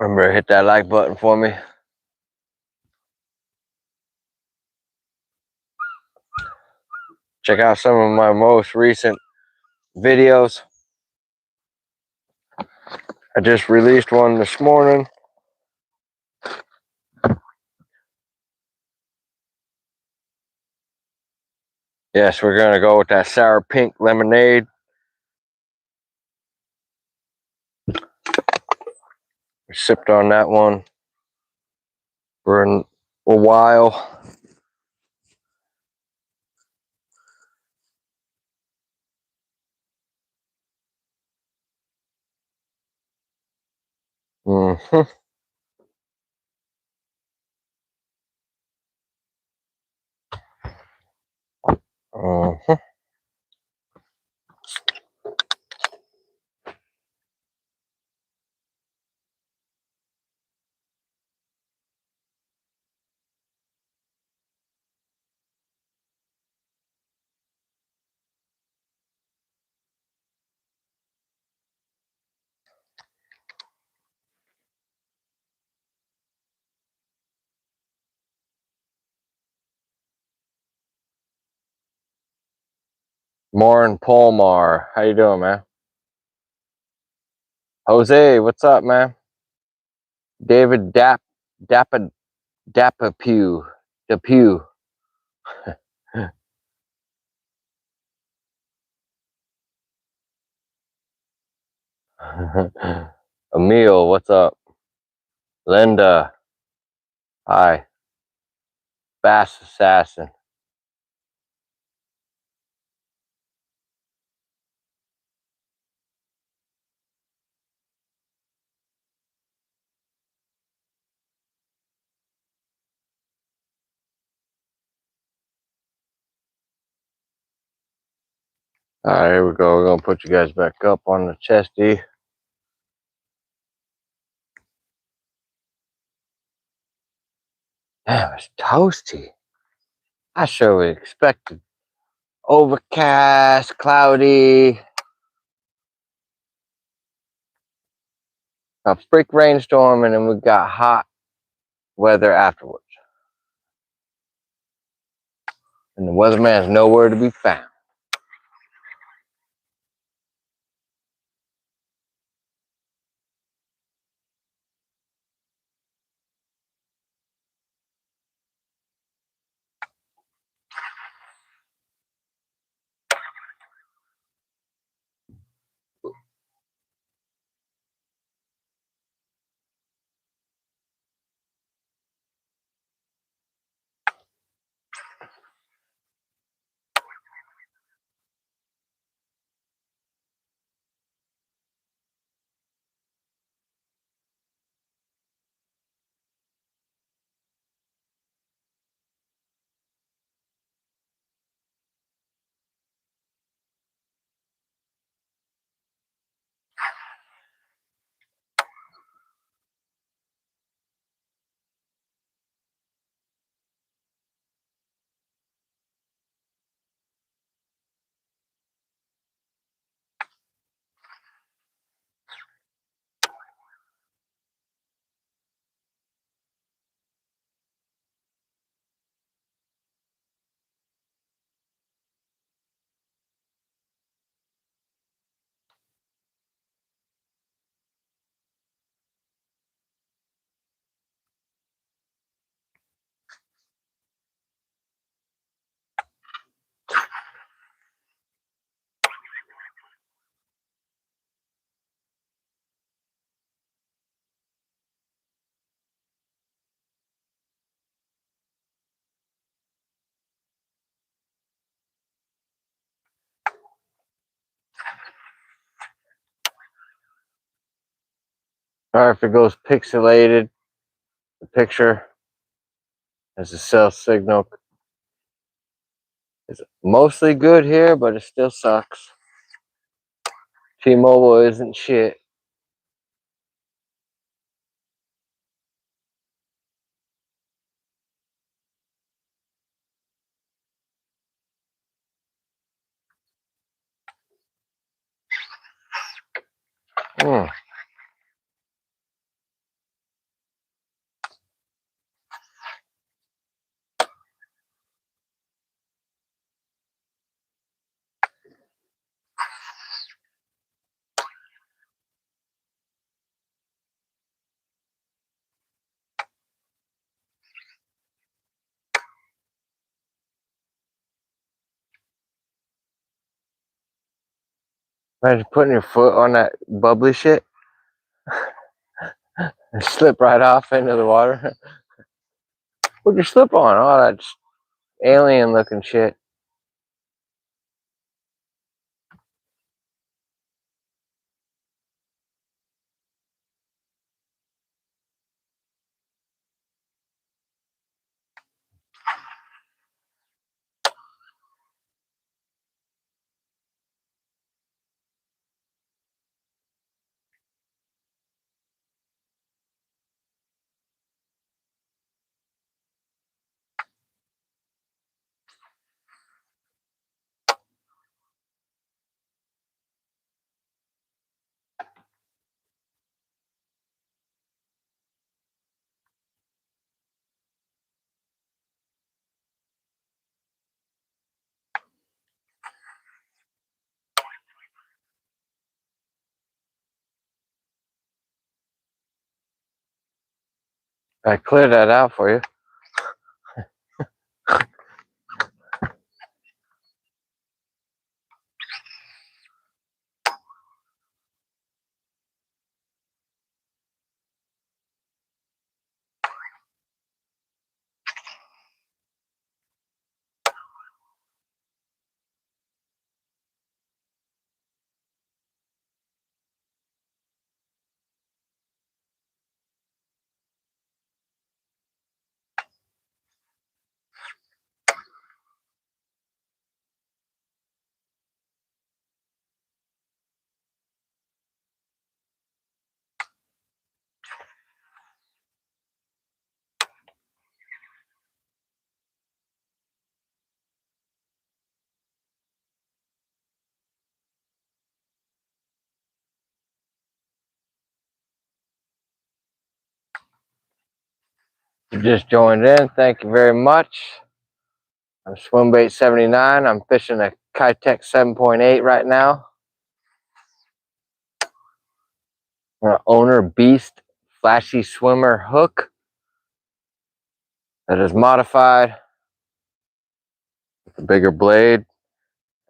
Remember to hit that like button for me. Check out some of my most recent videos. I just released one this morning. Yes, we're gonna go with that sour pink lemonade. We sipped on that one for a while. Mm-hmm. Uh-huh. Lauren Polmar, how you doing, man? Jose, what's up, man? David Depew. Emil, what's up? Linda, hi. Bass Assassin. Alright, here we go. We're gonna put you guys back up on the chesty. Damn, it's toasty. I sure would expected overcast, cloudy, a freak rainstorm, and then we got hot weather afterwards. And the weatherman's nowhere to be found. Or if it goes pixelated, the picture as a cell signal is mostly good here, but it still sucks. T-Mobile isn't shit. Mm. Imagine putting your foot on that bubbly shit and slip right off into the water. Put your slip on. Oh, that's alien looking shit. I cleared that out for you. you just joined in, thank you very much. I'm Swimbait 79. I'm fishing a Kitsap 7.8 right now. An owner beast flashy swimmer hook that is modified with a bigger blade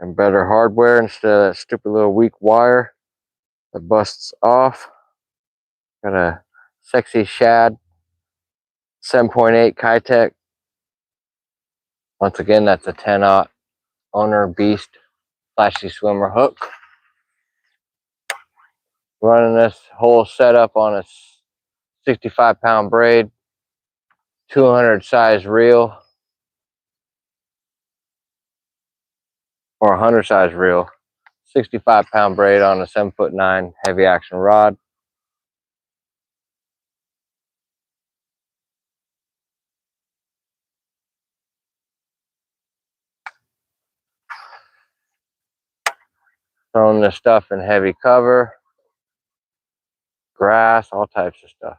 and better hardware instead of that stupid little weak wire that busts off. Got a sexy shad 7.8 Kitsap. Once again, that's a 10-aught owner beast flashy swimmer hook. Running this whole setup on a 65-pound braid, 200 size reel, or 100 size reel, 65-pound braid on a 7'9" heavy action rod. Throwing this stuff in heavy cover, grass, all types of stuff.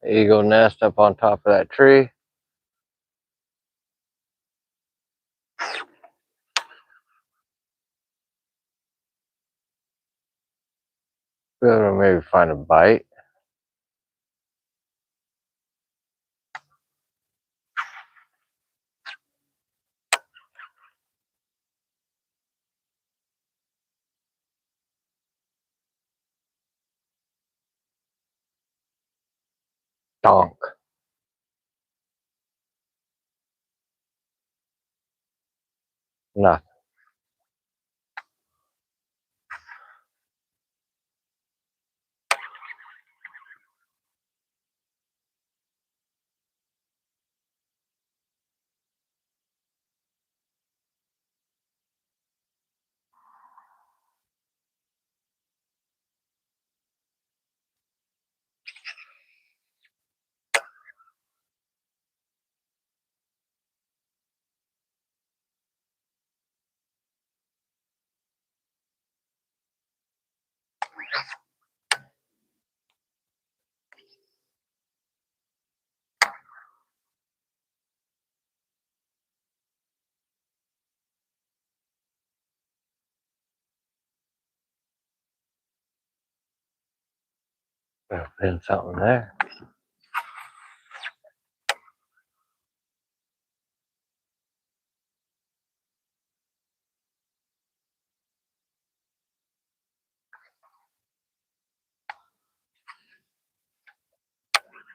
Eagle nest up on top of that tree. Be able to maybe find a bite. Donk. Nothing. There's been something there.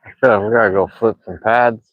I feel like we gotta go flip some pads.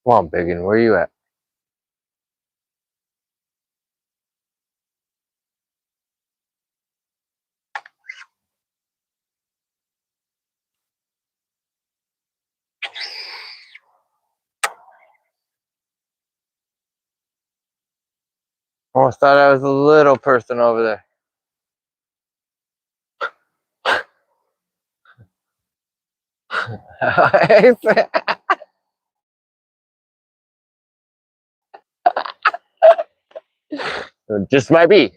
Come on, Biggin, where you at? Almost thought I was a little person over there. It just might be.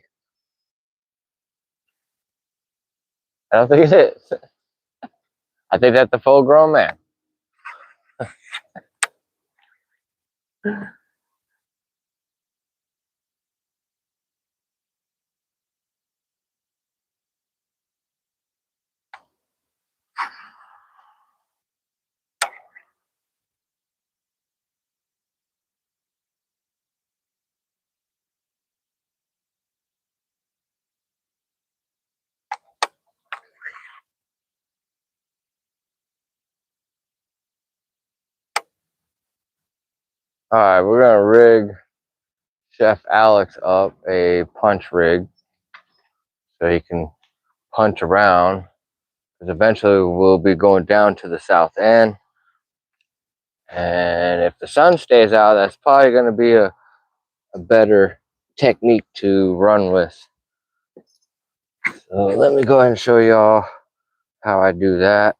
I don't think it is. I think that's a full grown man. All right, we're gonna rig Chef Alex up a punch rig so he can punch around, because eventually we'll be going down to the south end. And if the sun stays out, that's probably going to be a better technique to run with. So let me go ahead and show y'all how I do that.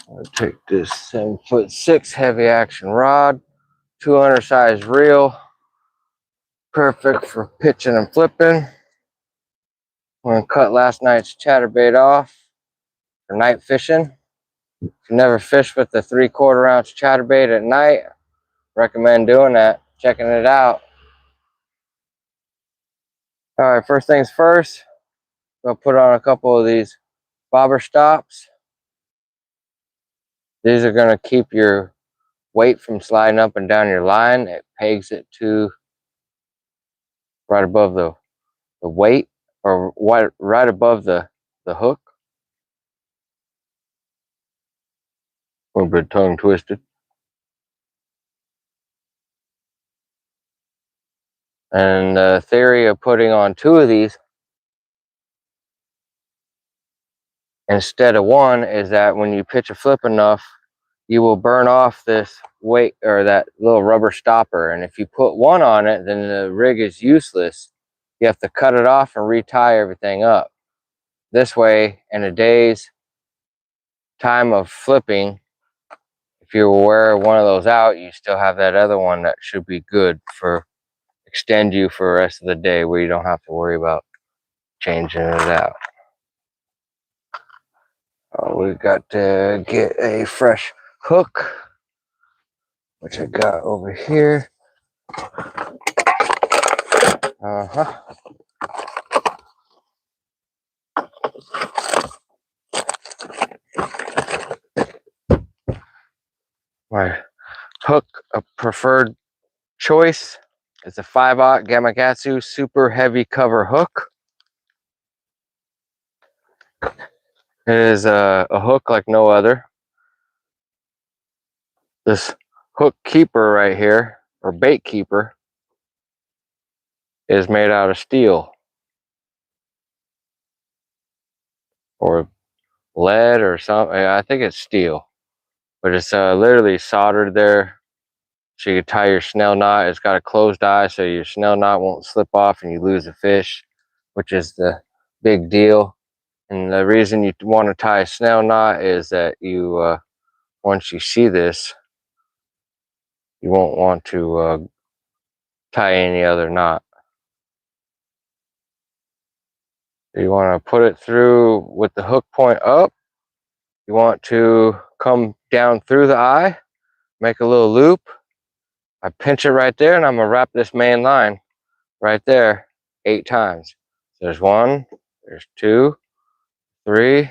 I'll take this 7'6" heavy action rod, 200 size reel, perfect for pitching and flipping. I'm going to cut last night's chatterbait off for night fishing. If you never fish with the 3/4 ounce chatterbait at night, recommend doing that, checking it out. All right, first things first, I'll put on a couple of these bobber stops. These are going to keep your weight from sliding up and down your line. It pegs it to right above the weight, or right above the hook. A little bit tongue twisted. And the theory of putting on 2 of these instead of 1 is that when you pitch a flip enough, you will burn off this weight, or that little rubber stopper. And if you put 1 on it, then the rig is useless. You have to cut it off and retie everything up. This way, in a day's time of flipping, if you wear one of those out, you still have that other one that should be good for extend you for the rest of the day, where you don't have to worry about changing it out. We've got to get a fresh hook, which I got over here. My hook, a preferred choice, is a 5/0 Gamakatsu super heavy cover hook. It is a hook like no other. This hook keeper right here, or bait keeper, is made out of steel or lead or something. I think it's steel, but it's literally soldered there so you can tie your snell knot. It's got a closed eye so your snell knot won't slip off and you lose a fish, which is the big deal. And the reason you want to tie a snell knot is that you once you see this, you won't want to tie any other knot. You want to put it through with the hook point up. You want to come down through the eye, make a little loop. I pinch it right there, and I'm gonna wrap this main line right there 8 times. There's 1, there's 2, 3,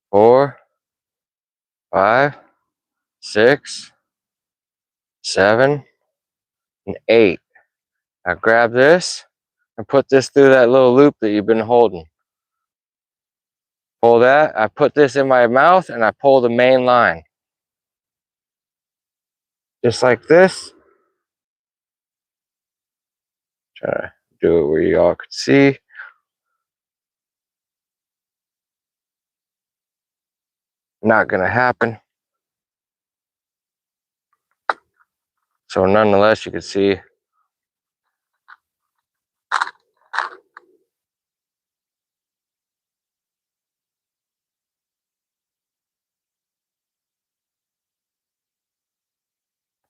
4, 5, 6, 7, and 8. Now grab this and put this through that little loop that you've been holding. Pull that. I put this in my mouth and I pull the main line. Just like this. Try to do it where you all could see. Not gonna happen. So nonetheless, you can see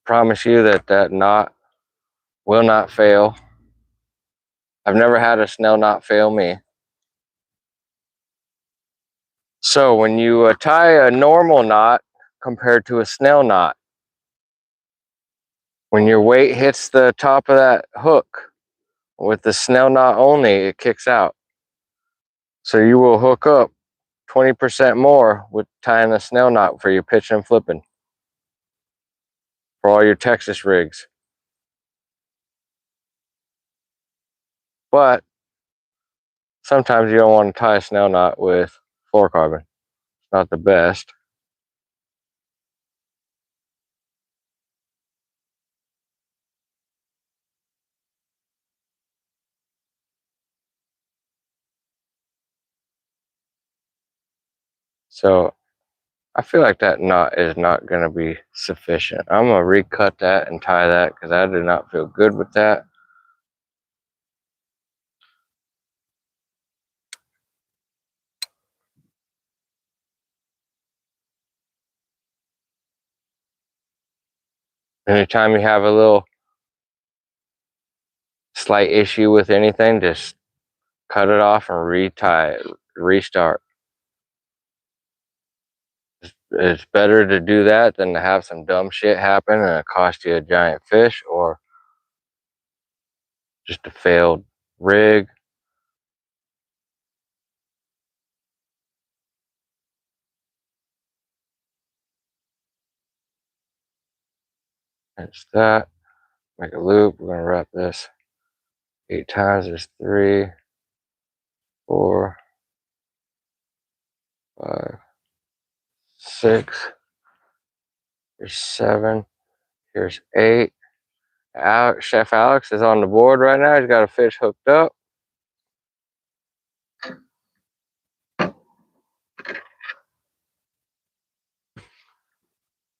promise you that that knot will not fail. I've never had a snell knot fail me. So when you tie a normal knot compared to a snell knot, when your weight hits the top of that hook, with the snell knot only, it kicks out. So you will hook up 20% more with tying a snell knot for your pitching and flipping. For all your Texas rigs. But sometimes you don't want to tie a snell knot with fluorocarbon. It's not the best. So I feel like that knot is not going to be sufficient. I'm going to recut that and tie that because I did not feel good with that. Anytime you have a little slight issue with anything, just cut it off and retie it, restart. It's better to do that than to have some dumb shit happen and it cost you a giant fish or just a failed rig. That's that. Make a loop. We're gonna wrap this 8 times. There's 3, 4, 5, 6. Here's 7. Here's 8. Chef Alex is on the board right now. He's got a fish hooked up.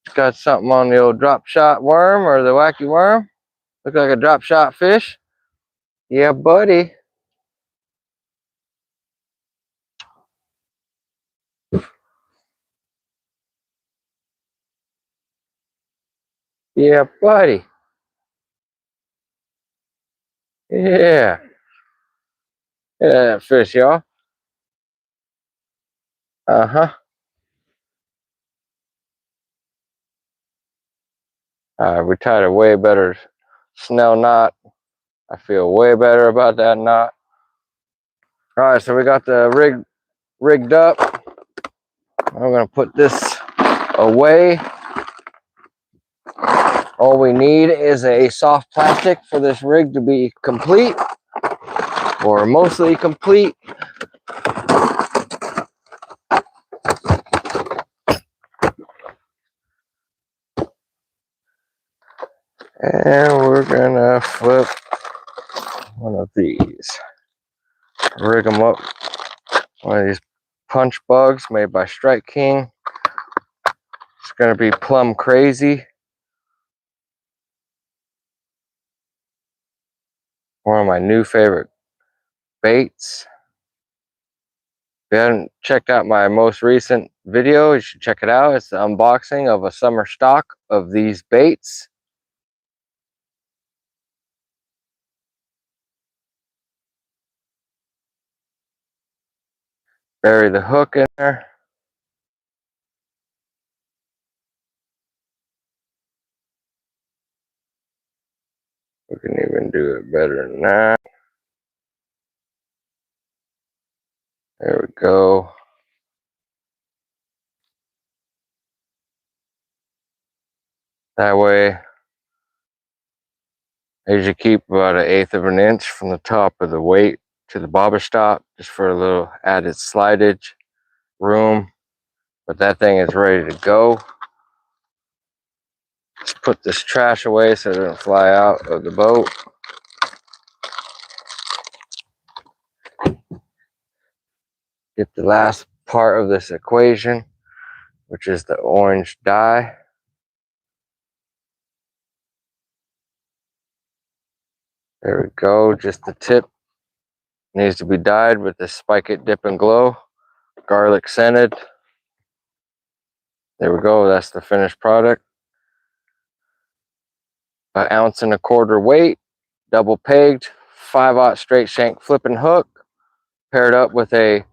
He's got something on the old drop shot worm or the wacky worm. Look like a drop shot fish. Yeah, buddy. Yeah, buddy. Yeah. Yeah, that fish, y'all. Uh-huh. We tied a way better snell knot. I feel way better about that knot. All right, so we got the rig rigged up. I'm gonna put this away. All we need is a soft plastic for this rig to be complete, or mostly complete. And we're gonna flip one of these. Rig them up. One of these punch bugs made by Strike King. It's gonna be plumb crazy. One of my new favorite baits. If you haven't checked out my most recent video, you should check it out. It's the unboxing of a summer stock of these baits. Bury the hook in there. We can even do it better than that. There we go. That way I usually keep about 1/8 of an inch from the top of the weight to the bobber stop, just for a little added slidage room. But that thing is ready to go. Let's put this trash away so it doesn't fly out of the boat. Get the last part of this equation, which is the orange dye. There we go. Just the tip needs to be dyed with the Spike It Dip and Glow, garlic scented. There we go. That's the finished product. 1.25 ounces weight, double pegged, 5/0 straight shank flipping hook, paired up with a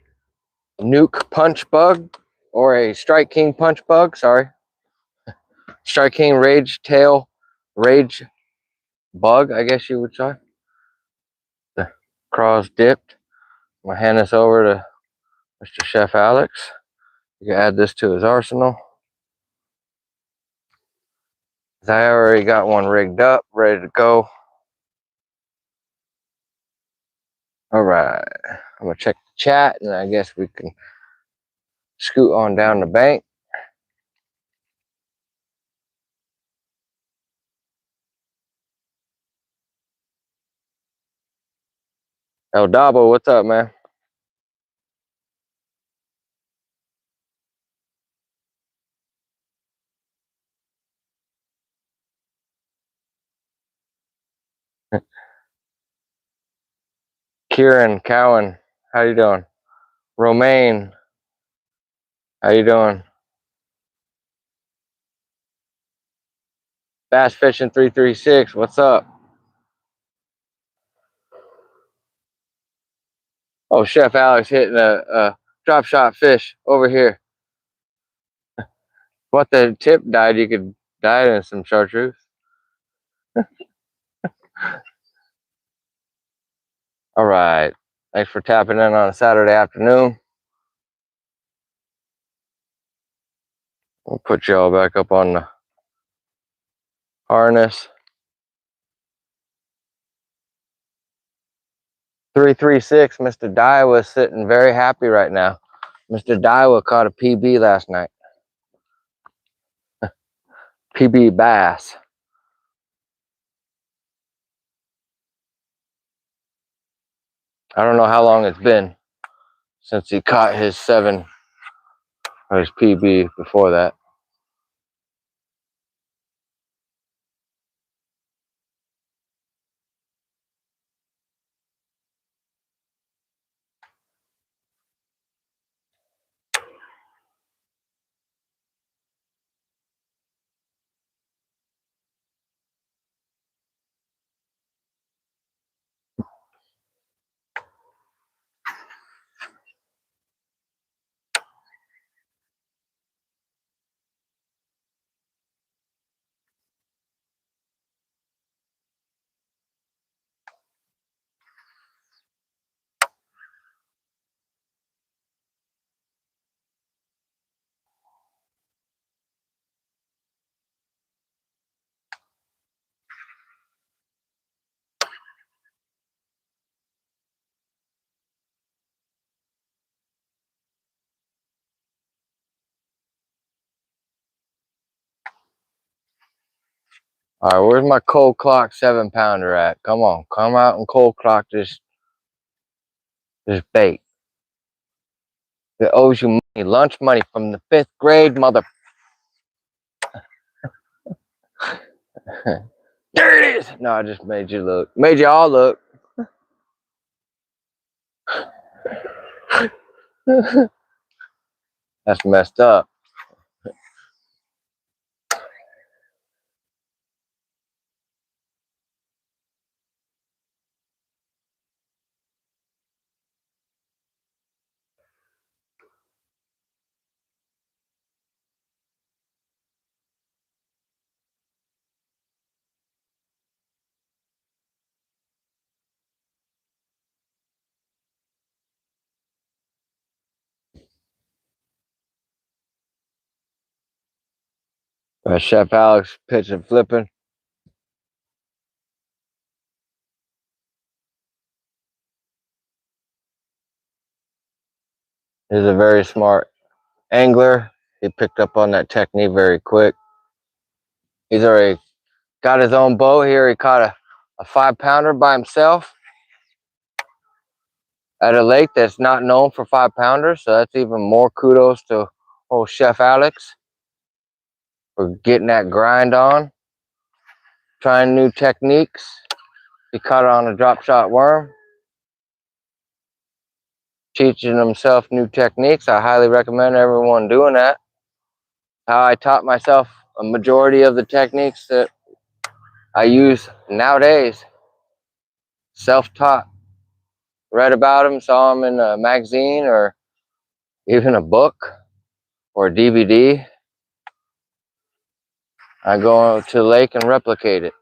Nuke punch bug, or a Strike King punch bug. Sorry, Strike King Rage Tail Rage Bug, I guess you would say. The craw's dipped. I'm gonna hand this over to Mr. Chef Alex. You can add this to his arsenal. I already got one rigged up, ready to go. All right, I'm gonna check the chat, and I guess we can scoot on down the bank. El Dabo, what's up, man? Kieran Cowan, how you doing? Romaine, how you doing? Bass Fishing 336, what's up? Oh, Chef Alex hitting a drop shot fish over here. What the tip died, you could dye it in some chartreuse. All right, thanks for tapping in on a Saturday afternoon. We'll put y'all back up on the harness. 336, Mr. Daiwa sitting very happy right now. Mr. Daiwa caught a PB last night. PB bass. I don't know how long it's been since he caught his 7 or his PB before that. All right, where's my cold clock 7-pounder at? Come on, come out and cold clock this bait. It owes you money, lunch money from the 5th grade, mother. There it is. No, I just made you look. Made you all look. That's messed up. Chef Alex pitching, flipping. He's a very smart angler. He picked up on that technique very quick. He's already got his own boat here. He caught a 5-pounder by himself at a lake that's not known for 5-pounders. So that's even more kudos to old Chef Alex for getting that grind on, trying new techniques. He caught it on a drop shot worm, teaching himself new techniques. I highly recommend everyone doing that. How I taught myself a majority of the techniques that I use nowadays. Self-taught. Read about them, saw them in a magazine or even a book or a DVD. I go to the lake and replicate it.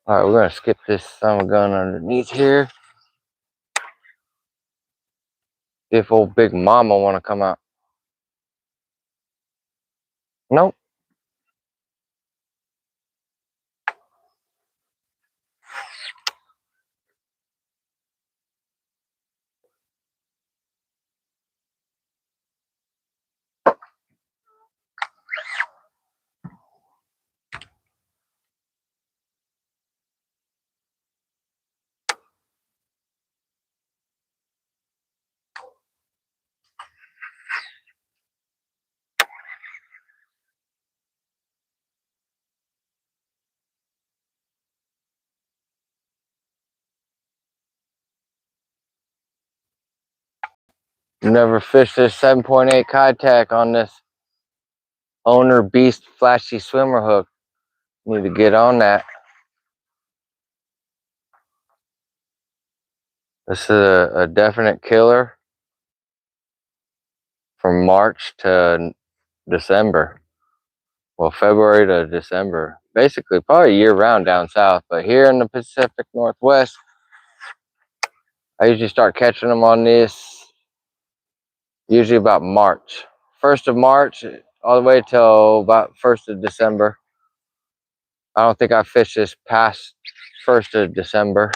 All right, we're gonna skip this son of a gun underneath here. See if old Big Mama wanna come out. Nope. Never fished this 7.8 Kitech on this Owner Beast flashy swimmer hook. Need to get on that. This is a definite killer from March to December. Well, February to December. Basically, probably year round down south. But here in the Pacific Northwest, I usually start catching them on this usually about March. 1st of March all the way till about 1st of December. I don't think I fished this past 1st of December.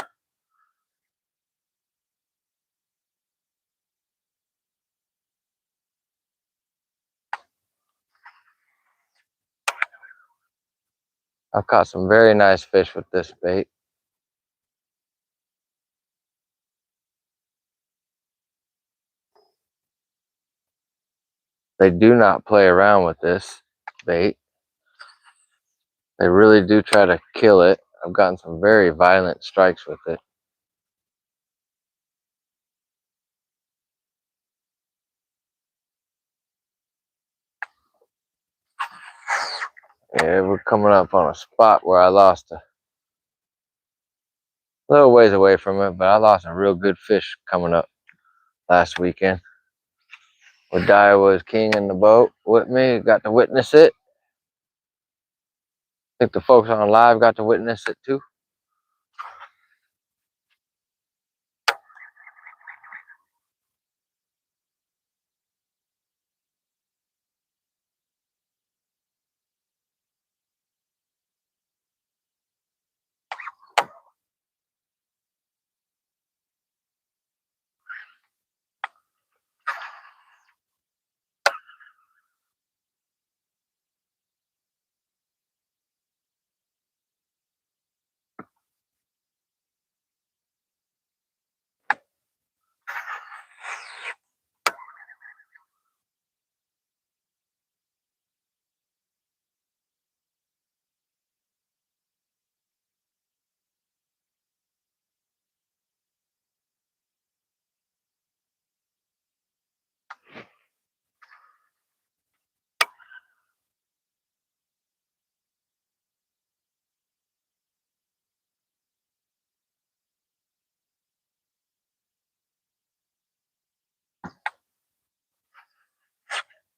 I've caught some very nice fish with this bait. They do not play around with this bait. They really do try to kill it. I've gotten some very violent strikes with it. Yeah, we're coming up on a spot where I lost a little ways away from it, but I lost a real good fish coming up last weekend. Wadiah was king in the boat with me, got to witness it. I think the folks on live got to witness it too.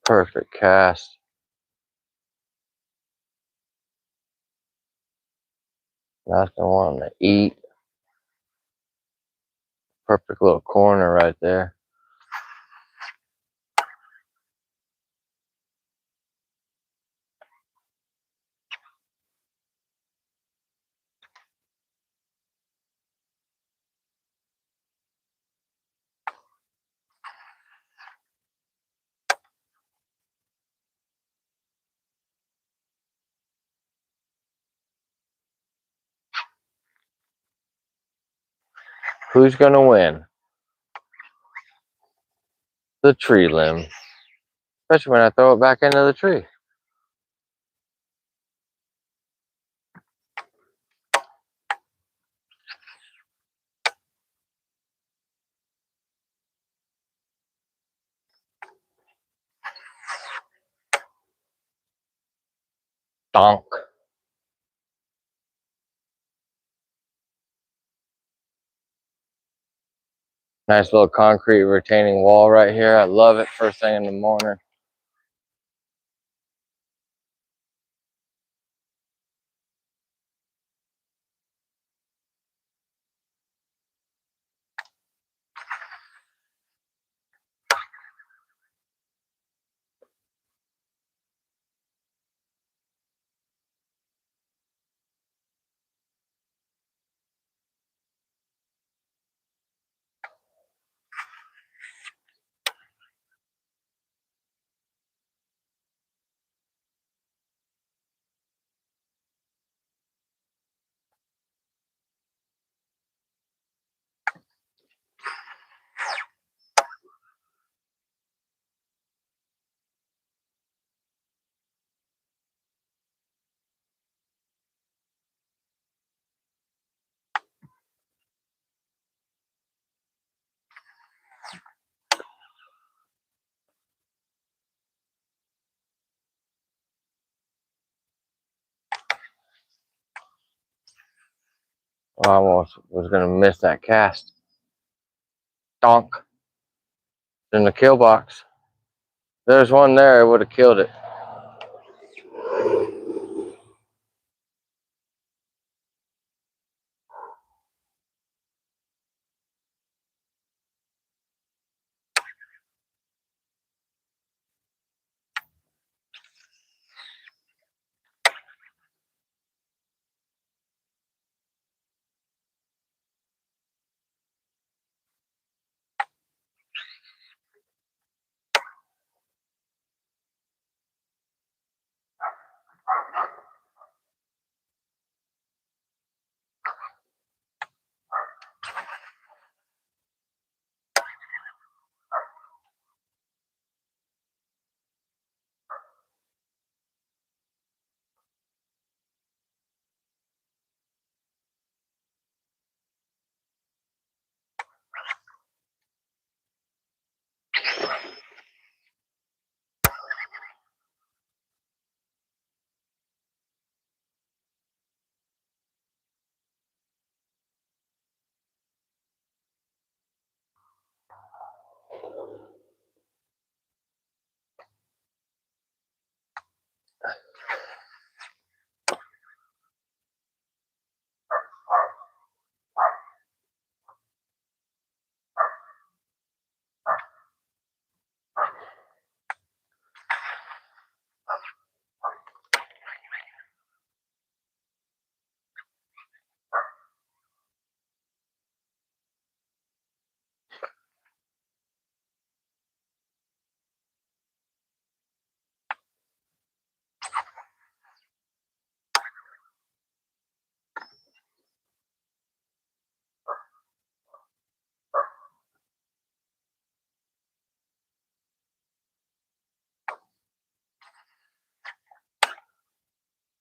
Perfect cast. That's the one to eat. Perfect little corner right there. who's gonna win? The tree limb. Especially when I throw it back into the tree. Donk. Nice little concrete retaining wall right here. I love it first thing in the morning. I almost was gonna miss that cast. Donk. In the kill box. There's one there, I would have killed it.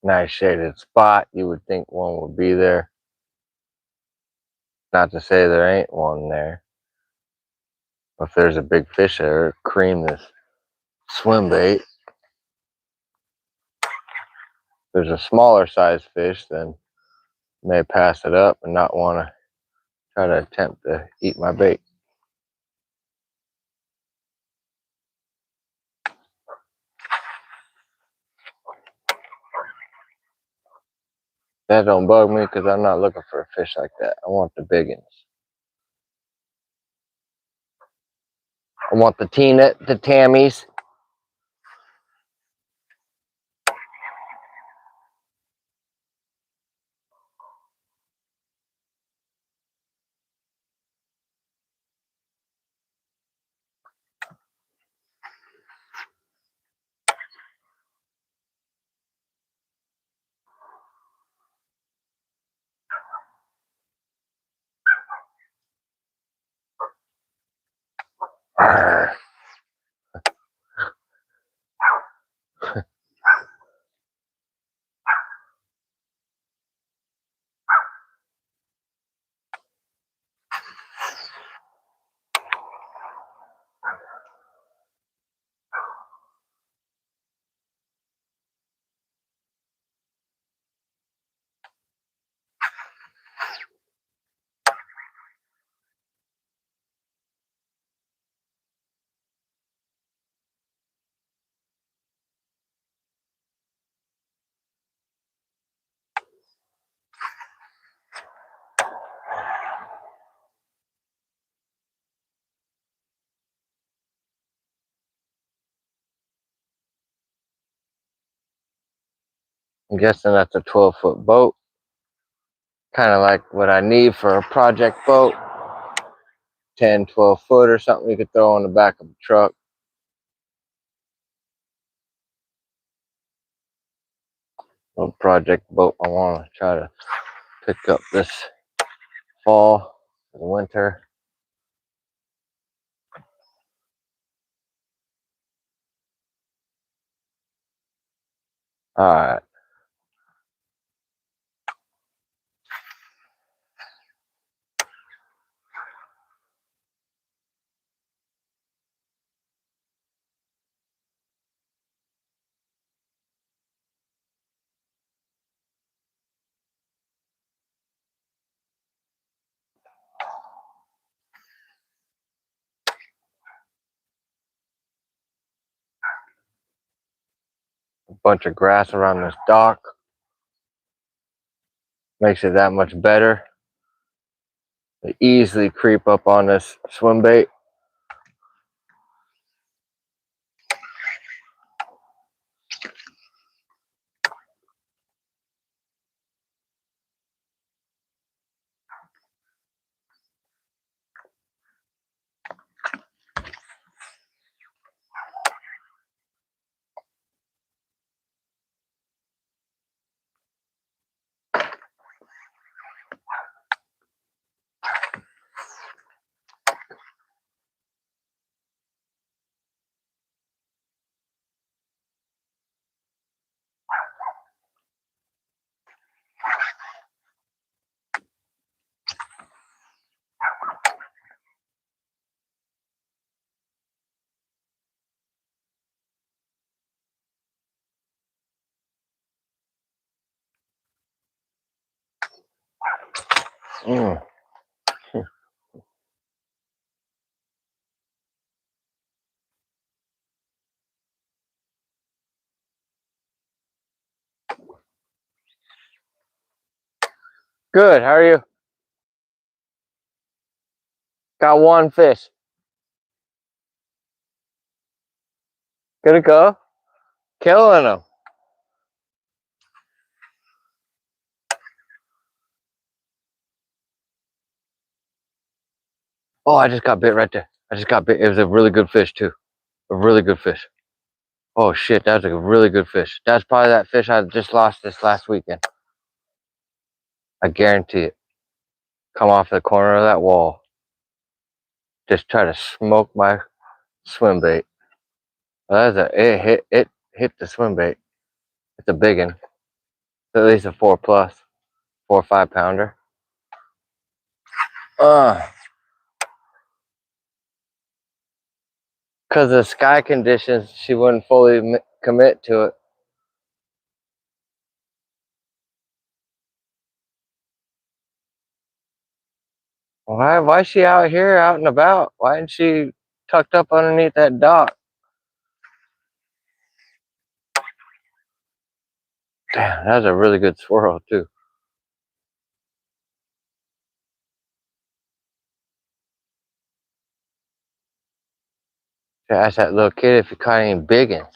Nice shaded spot. You would think one would be there. Not to say there ain't one there. If there's a big fish there, cream this swim bait. If there's a smaller size fish, then may pass it up and not want to try to attempt to eat my bait. That don't bug me because I'm not looking for a fish like that. I want the big ones. I want the the tammies. I'm guessing that's a 12-foot boat. Kind of like what I need for a project boat. 10, 12 foot or something you could throw on the back of a truck. Little project boat I want to try to pick up this fall, winter. All right. A bunch of grass around this dock makes it that much better. They easily creep up on this swim bait. Mm. Good, how are you? Got one fish. Good to go. Killing them. Oh, I just got bit right there. I just got bit. It was a really good fish too. A really good fish. Oh shit, that was a really good fish. That's probably that fish I just lost this last weekend. I guarantee it. Come off the corner of that wall. Just try to smoke my swim bait. Well, it hit the swim bait. It's a big one. It's at least a 4 plus, 4 or 5 pounder. Because of sky conditions, she wouldn't fully commit to it. Why is she out here, out and about? Why isn't she tucked up underneath that dock? Damn, that was a really good swirl too. Should ask that little kid if he caught any big ones.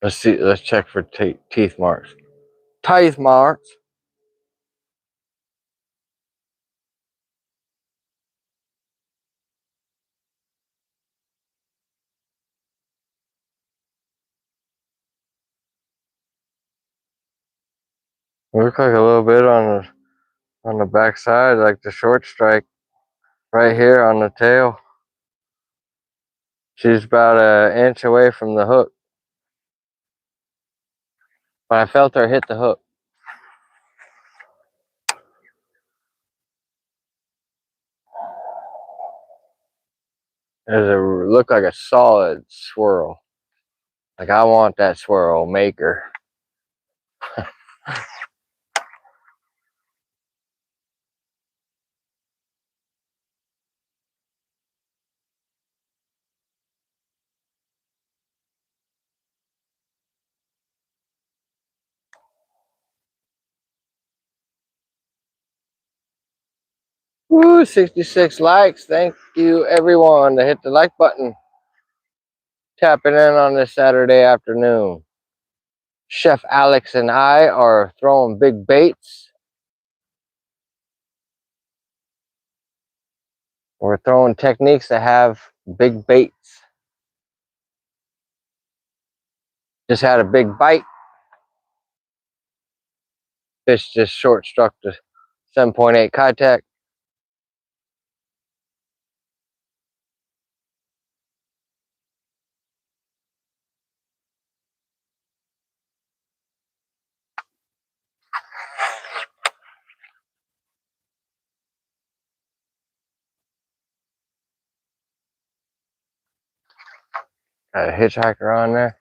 Let's see. Let's check for teeth marks. Teeth marks. Look like a little bit on the back side, like the short strike right here on the tail. She's about an inch away from the hook, but I felt her hit the hook. There's a look like a solid swirl. Like I want that swirl maker. Woo, 66 likes. Thank you everyone to hit the like button. Tapping in on this Saturday afternoon. Chef Alex and I are throwing big baits. We're throwing techniques that have big baits. Just had a big bite. Fish just short struck the 7.8 contact. Got a hitchhiker on there.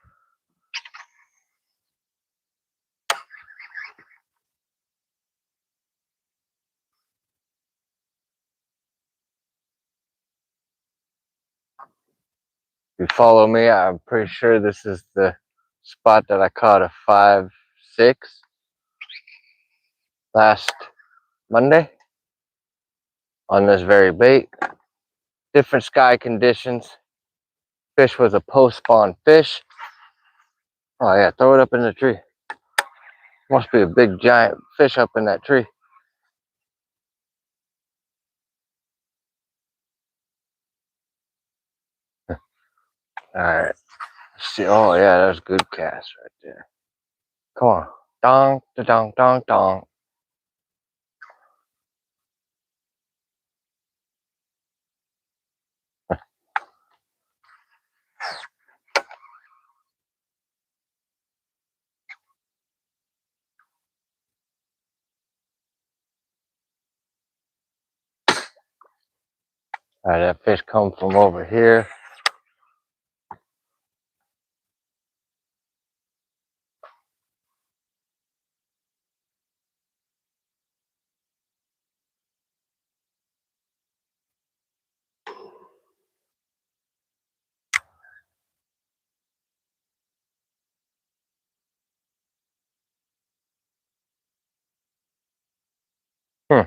If you follow me, I'm pretty sure this is the spot that I caught a 5.6 last Monday on this very bait. Different sky conditions. Fish was a post-spawn fish. Oh yeah, throw it up in the tree. Must be a big giant fish up in that tree. Alright. See, oh yeah, that's good cast right there. Come on. Dong, da dong, dong, dong. Alright, that fish come from over here. Hmm.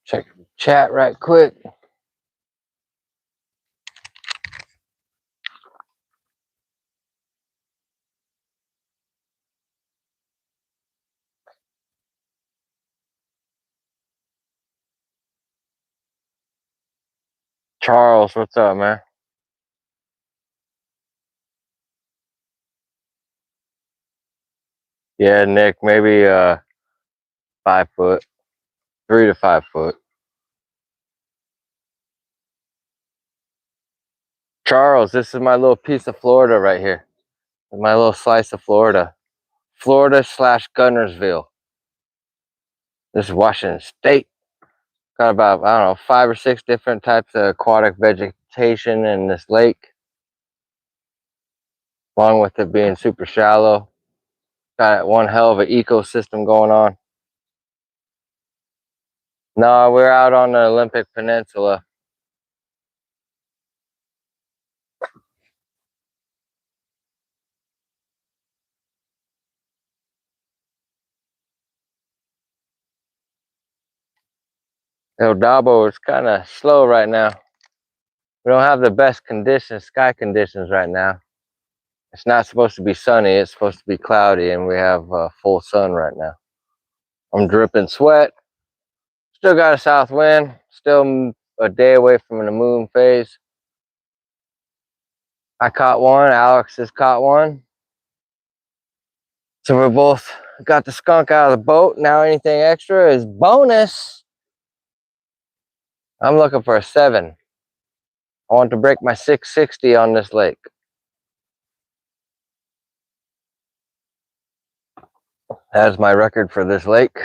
Check the chat right quick. Charles, what's up, man? Yeah, Nick, maybe 5 foot, 3 to 5 foot. Charles, this is my little piece of Florida right here. My little slice of Florida. Florida / Gunnersville. This is Washington State. Got about, I don't know, 5 or 6 different types of aquatic vegetation in this lake. Along with it being super shallow. Got one hell of an ecosystem going on. No, we're out on the Olympic Peninsula. El Dabo is kind of slow right now. We don't have the best conditions, sky conditions right now. It's not supposed to be sunny, it's supposed to be cloudy, and we have full sun right now. I'm dripping sweat. Still got a south wind. Still a day away from the moon phase. I caught one, Alex has caught one. So we're both got the skunk out of the boat. Now anything extra is bonus. I'm looking for a 7. I want to break my 660 on this lake. That is my record for this lake.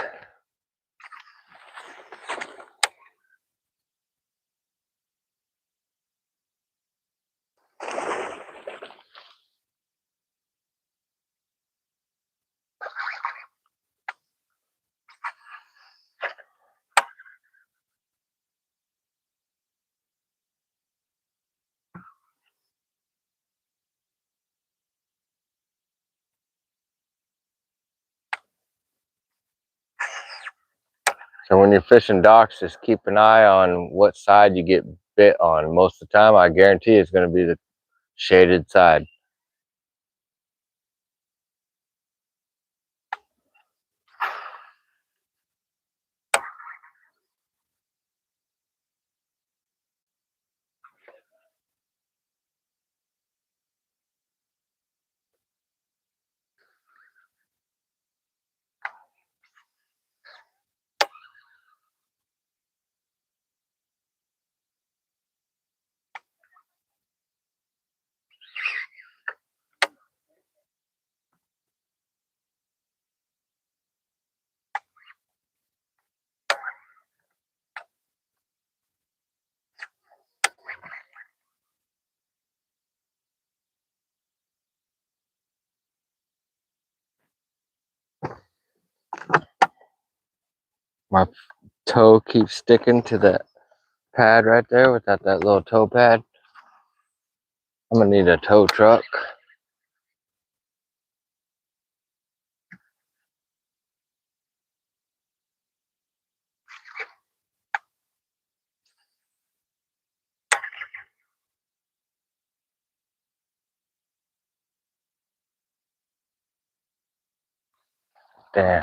So when you're fishing docks, just keep an eye on what side you get bit on. Most of the time, I guarantee it's going to be the shaded side. My toe keeps sticking to the pad right there without that little toe pad. I'm gonna need a tow truck. Damn.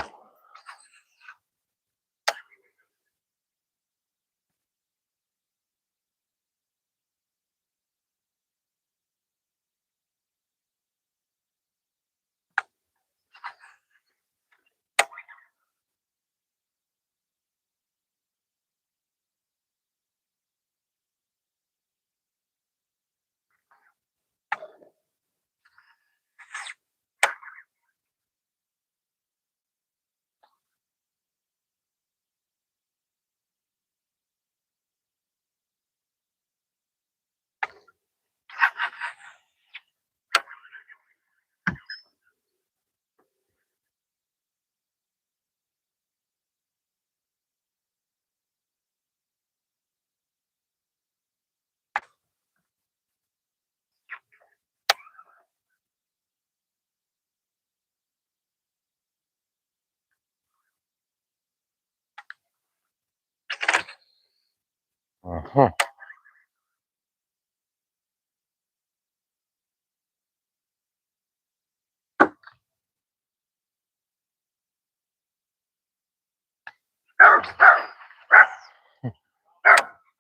Uh-huh.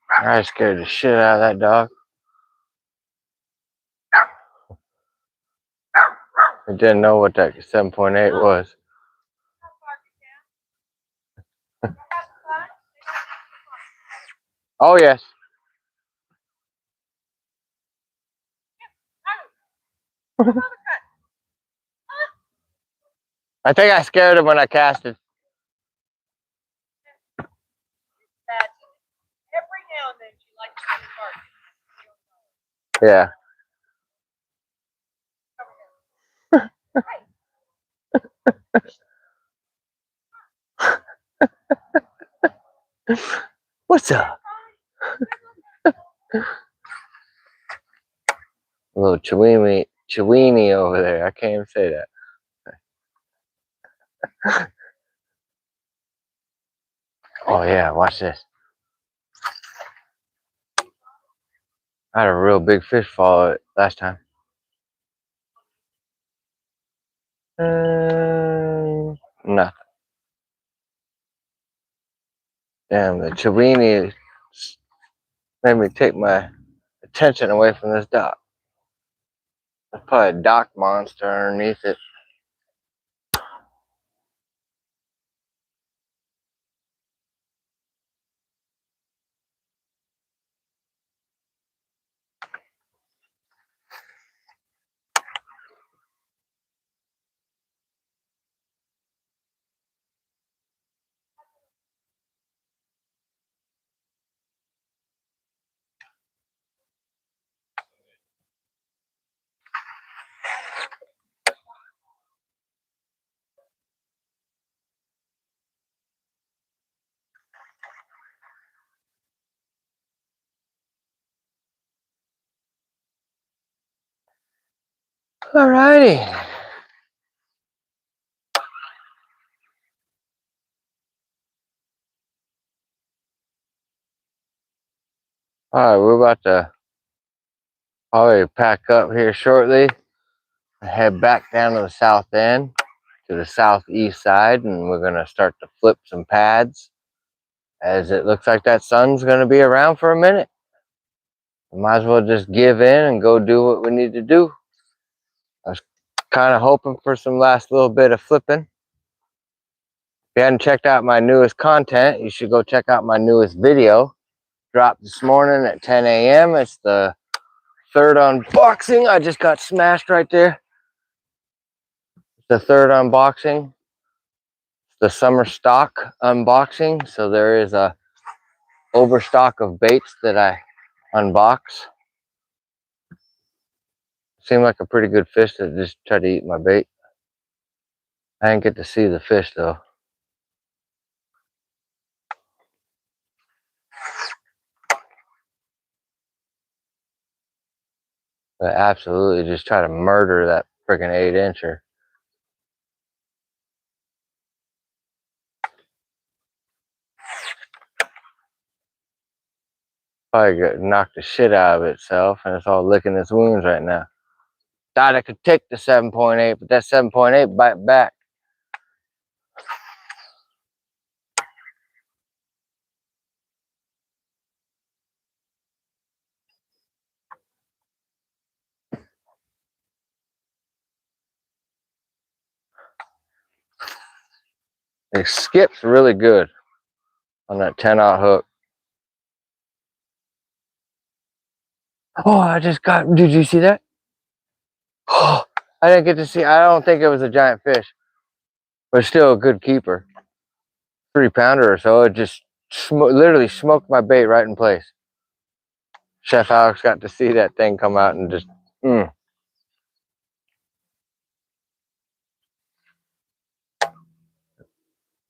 I scared the shit out of that dog. I didn't know what that 7.8 was. Oh, yes. I think I scared him when I casted. Every now and then she likes to bark. Yeah. What's up? A little Chewini over there. I can't even say that. Oh yeah, watch this. I had a real big fish follow it last time. Nothing. Damn, the Chewini made me take my attention away from this dock. There's probably a dock monster underneath it. Alrighty. Alright, we're about to probably pack up here shortly and head back down to the south end, to the southeast side, and we're going to start to flip some pads, as it looks like that sun's going to be around for a minute. We might as well just give in and go do what we need to do. I was kind of hoping for some last little bit of flipping. If you hadn't checked out my newest content, you should go check out my newest video. Dropped this morning at 10 a.m. It's the third unboxing. I just got smashed right there. The third unboxing. The summer stock unboxing. So there is a overstock of baits that I unbox. Seemed like a pretty good fish that just tried to eat my bait. I didn't get to see the fish though. But absolutely just try to murder that freaking 8-incher. Probably got knocked the shit out of itself, and it's all licking its wounds right now. Thought I could take the 7.8, but that 7.8 bite back. It skips really good on that 10-aught hook. Oh, I just got, did you see that? Oh, I didn't get to see, I don't think it was a giant fish, but still a good keeper. 3-pounder or so. It just literally smoked my bait right in place. Chef Alex got to see that thing come out and just,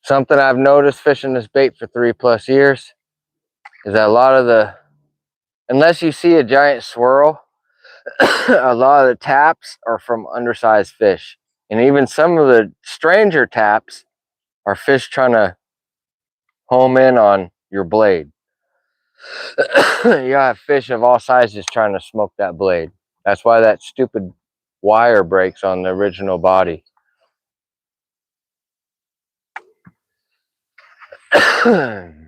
Something I've noticed fishing this bait for 3+ years is that a lot of the, unless you see a giant swirl, a lot of the taps are from undersized fish. And even some of the stranger taps are fish trying to home in on your blade. You have fish of all sizes trying to smoke that blade. That's why that stupid wire breaks on the original body. Found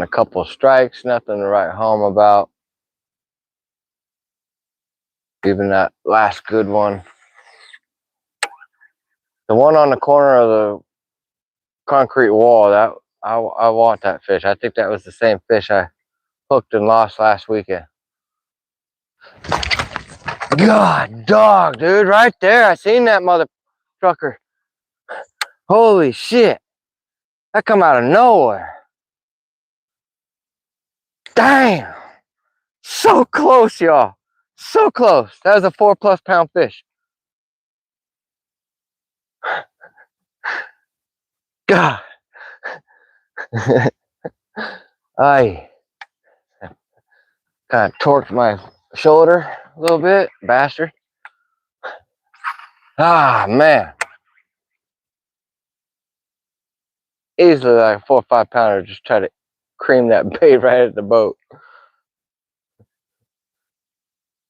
a couple of strikes, nothing to write home about. Even that last good one. The one on the corner of the concrete wall, that I want that fish. I think that was the same fish I hooked and lost last weekend. God dog, dude, right there. I seen that mother trucker. Holy shit. That come out of nowhere. Damn. So close, y'all. So close. That was a 4+ pound fish. God. I kind of torqued my shoulder a little bit, bastard. Ah, man. Easily like a 4 or 5 pounder. Just try to cream that bait right at the boat.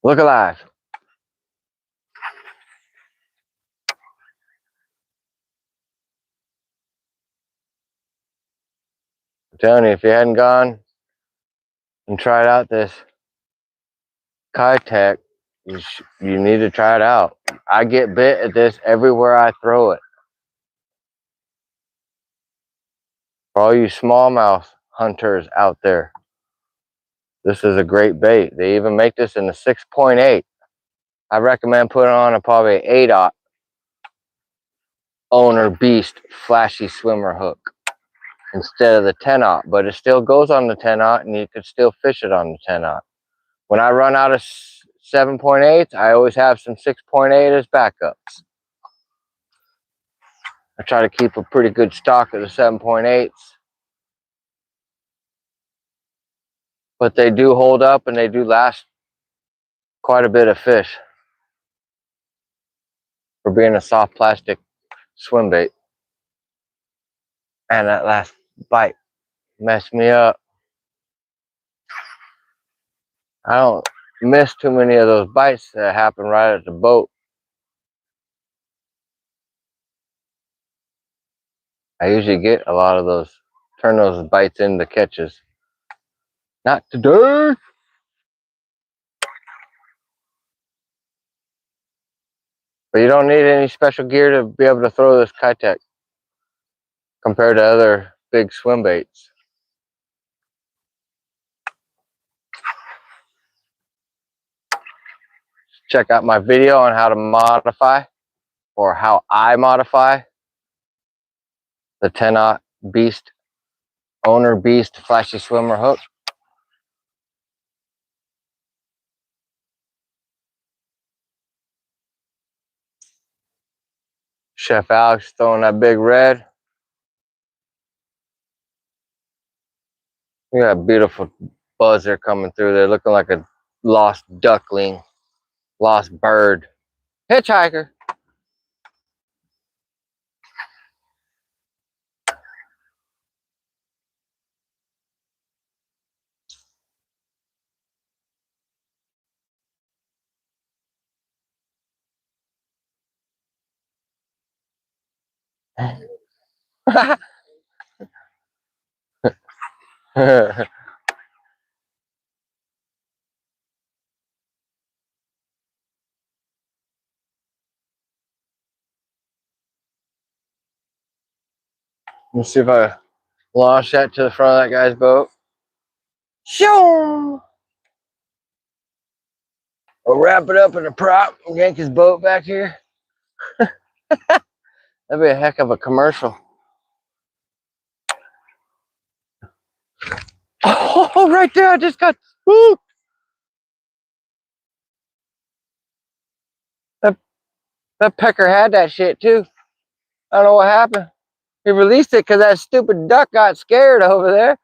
Look alive. I'm telling you, if you hadn't gone and tried out this Kitech, you need to try it out. I get bit at this everywhere I throw it. For all you smallmouth hunters out there, this is a great bait. They even make this in the 6.8. I recommend putting on a probably 8/0 owner beast flashy swimmer hook instead of the 10/0, but it still goes on the 10/0 and you can still fish it on the 10/0. When I run out of 7.8s, I always have some 6.8 as backups. I try to keep a pretty good stock of the 7.8s, but they do hold up and they do last quite a bit of fish for being a soft plastic swim bait. And that last bite messed me up. I don't miss too many of those bites that happen right at the boat. I usually get a lot of those, turn those bites into catches. Not today. But you don't need any special gear to be able to throw this Kitech compared to other big swim baits. Check out my video on how to modify, or how I modify, the 10/0 beast, owner beast flashy swimmer hook. Chef Alex throwing that big red. We got a beautiful buzzer coming through there, looking like a lost duckling, lost bird. Hitchhiker. Let's see if I launch that to the front of that guy's boat. Shoo! We'll wrap it up in a prop and yank his boat back here. That'd be a heck of a commercial. Oh, right there, I just got spooked. That pecker had that shit too. I don't know what happened. He released it because that stupid duck got scared over there.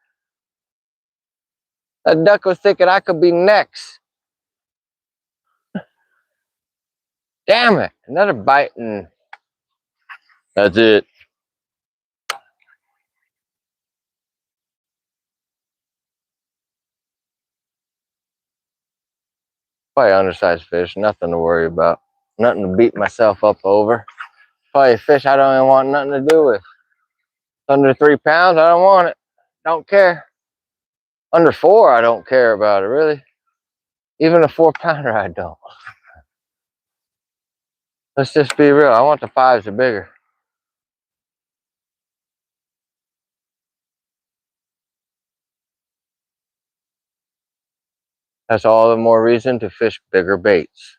That duck was thinking I could be next. Damn it. Another bite and that's it. Probably undersized fish. Nothing to worry about. Nothing to beat myself up over. Probably a fish I don't even want nothing to do with. Under 3 pounds, I don't want it. Don't care. Under 4, I don't care about it, really. Even a 4 pounder, I don't. Let's just be real. I want the 5s or bigger. That's all the more reason to fish bigger baits.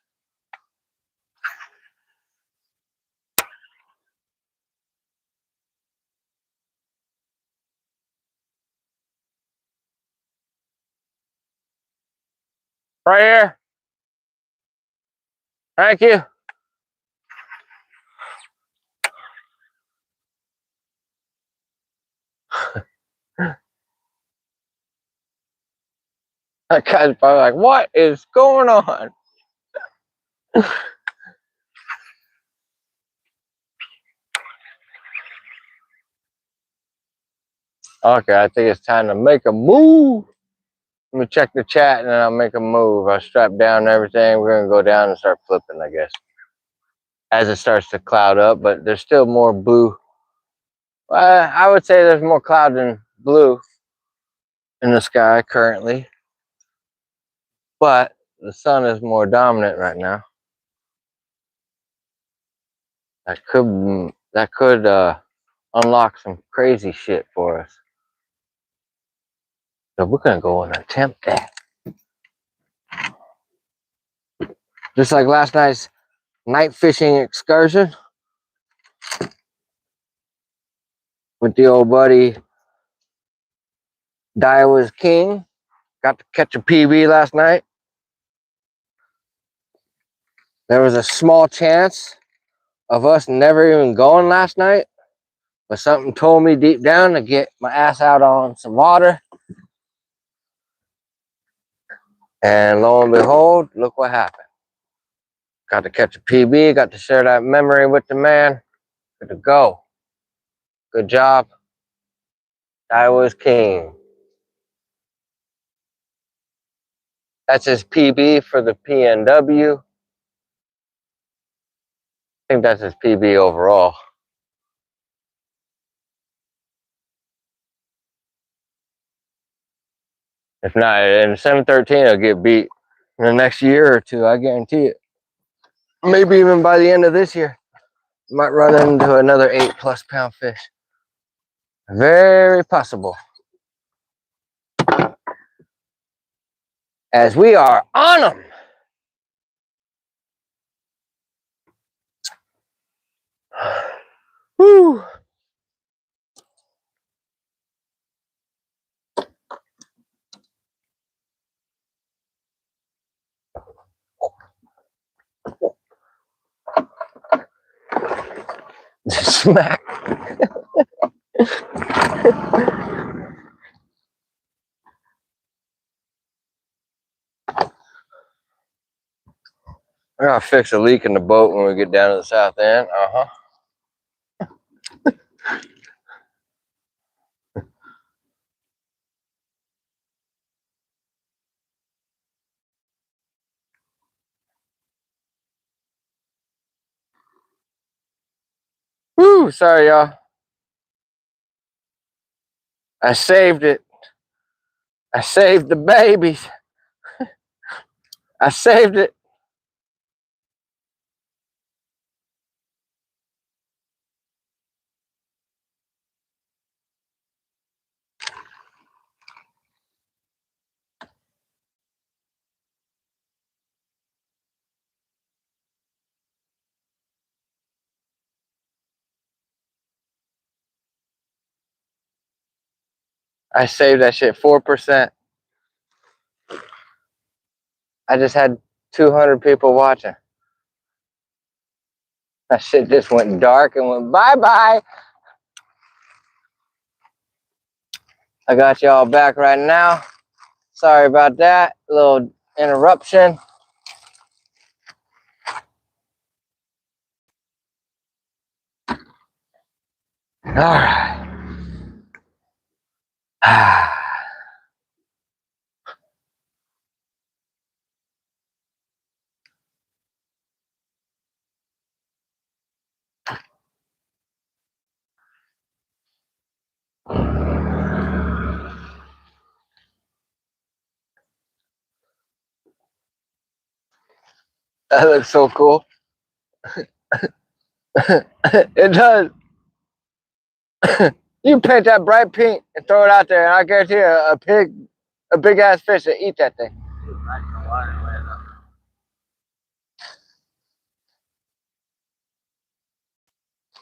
Right here. Thank you. That guy's probably like, what is going on? Okay, I think it's time to make a move. Let me check the chat and then I'll make a move. I'll strap down everything. We're going to go down and start flipping, I guess, as it starts to cloud up, but there's still more blue. I would say there's more cloud than blue in the sky currently, but the sun is more dominant right now. That could unlock some crazy shit for us. So we're gonna go and attempt that. Just like last night's night fishing excursion with the old buddy Daiwa's King. Got to catch a PB last night. There was a small chance of us never even going last night, but something told me deep down to get my ass out on some water. And lo and behold, look what happened. Got to catch a PB, got to share that memory with the man. Good to go. Good job. Daiwa's King. That's his PB for the PNW. I think that's his PB overall. If not, in 713, he'll get beat in the next year or two. I guarantee it. Maybe even by the end of this year, might run into another 8+ pound fish. Very possible. As we are on them. Woo. Smack. I gotta fix a leak in the boat when we get down to the south end. Woo, sorry y'all. I saved it. I saved the babies. I saved it. I saved that shit 4%. I just had 200 people watching. That shit just went dark and went bye-bye. I got y'all back right now. Sorry about that. A little interruption. All right. That looks so cool. It does. You paint that bright pink and throw it out there, and I guarantee you a big ass fish will eat that thing.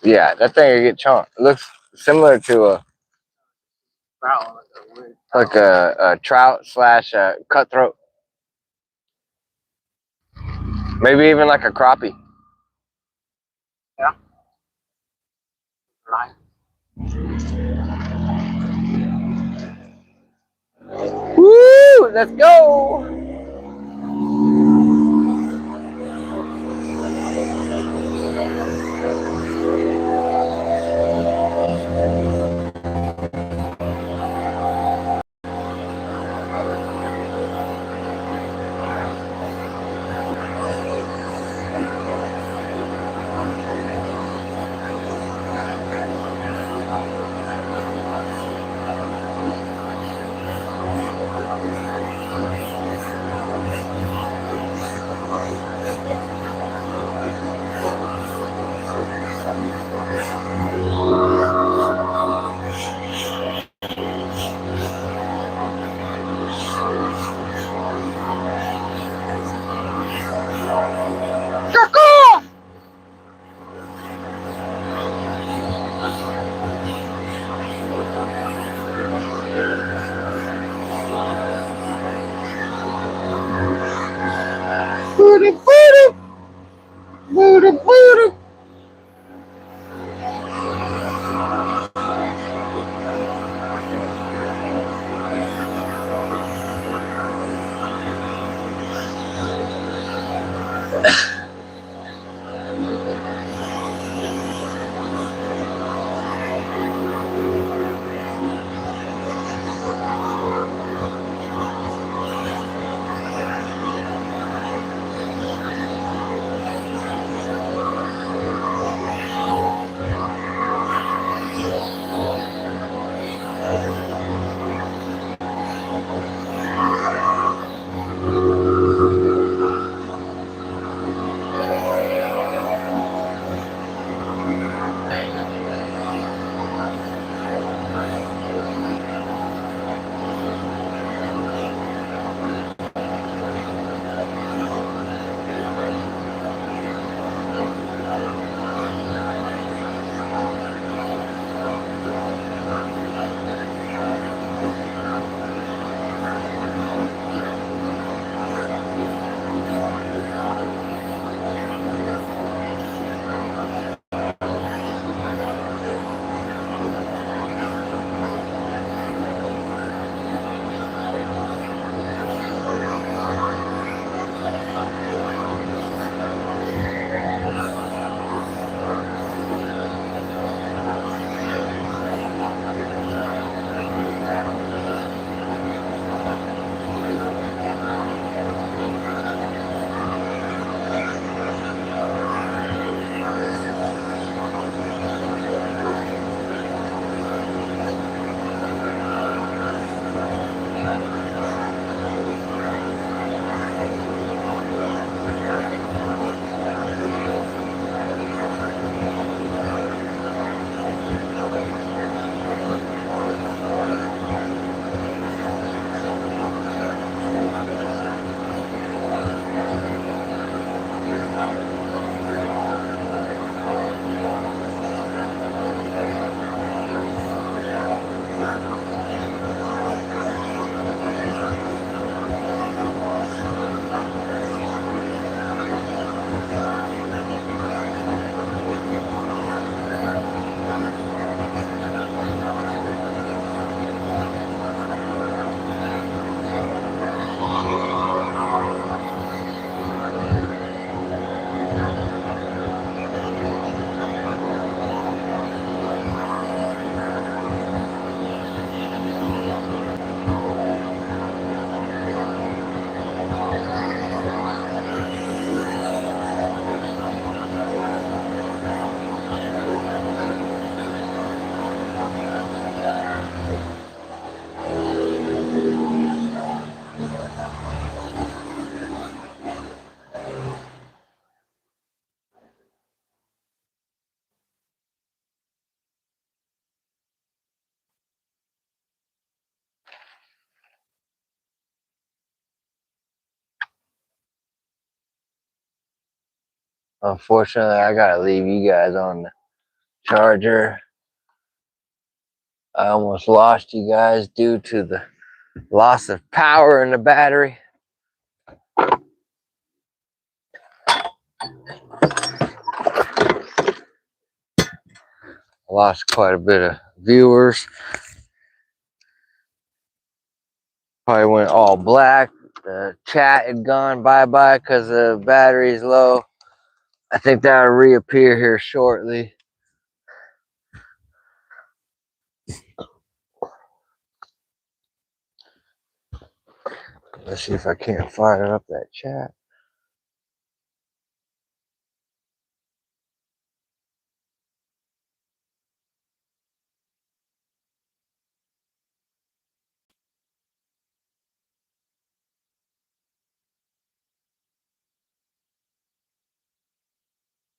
Yeah, that thing will get chomped. It looks similar to a trout slash cutthroat. Maybe even like a crappie. Yeah. Right. Woo! Let's go! Booty, booty, booty, booty. Unfortunately, I gotta leave you guys on the charger. I almost lost you guys due to the loss of power in the battery. lost quite a bit of viewers. Probably went all black. The chat had gone bye-bye because the battery's low. I think that'll reappear here shortly. Let's see if I can't fire up that chat.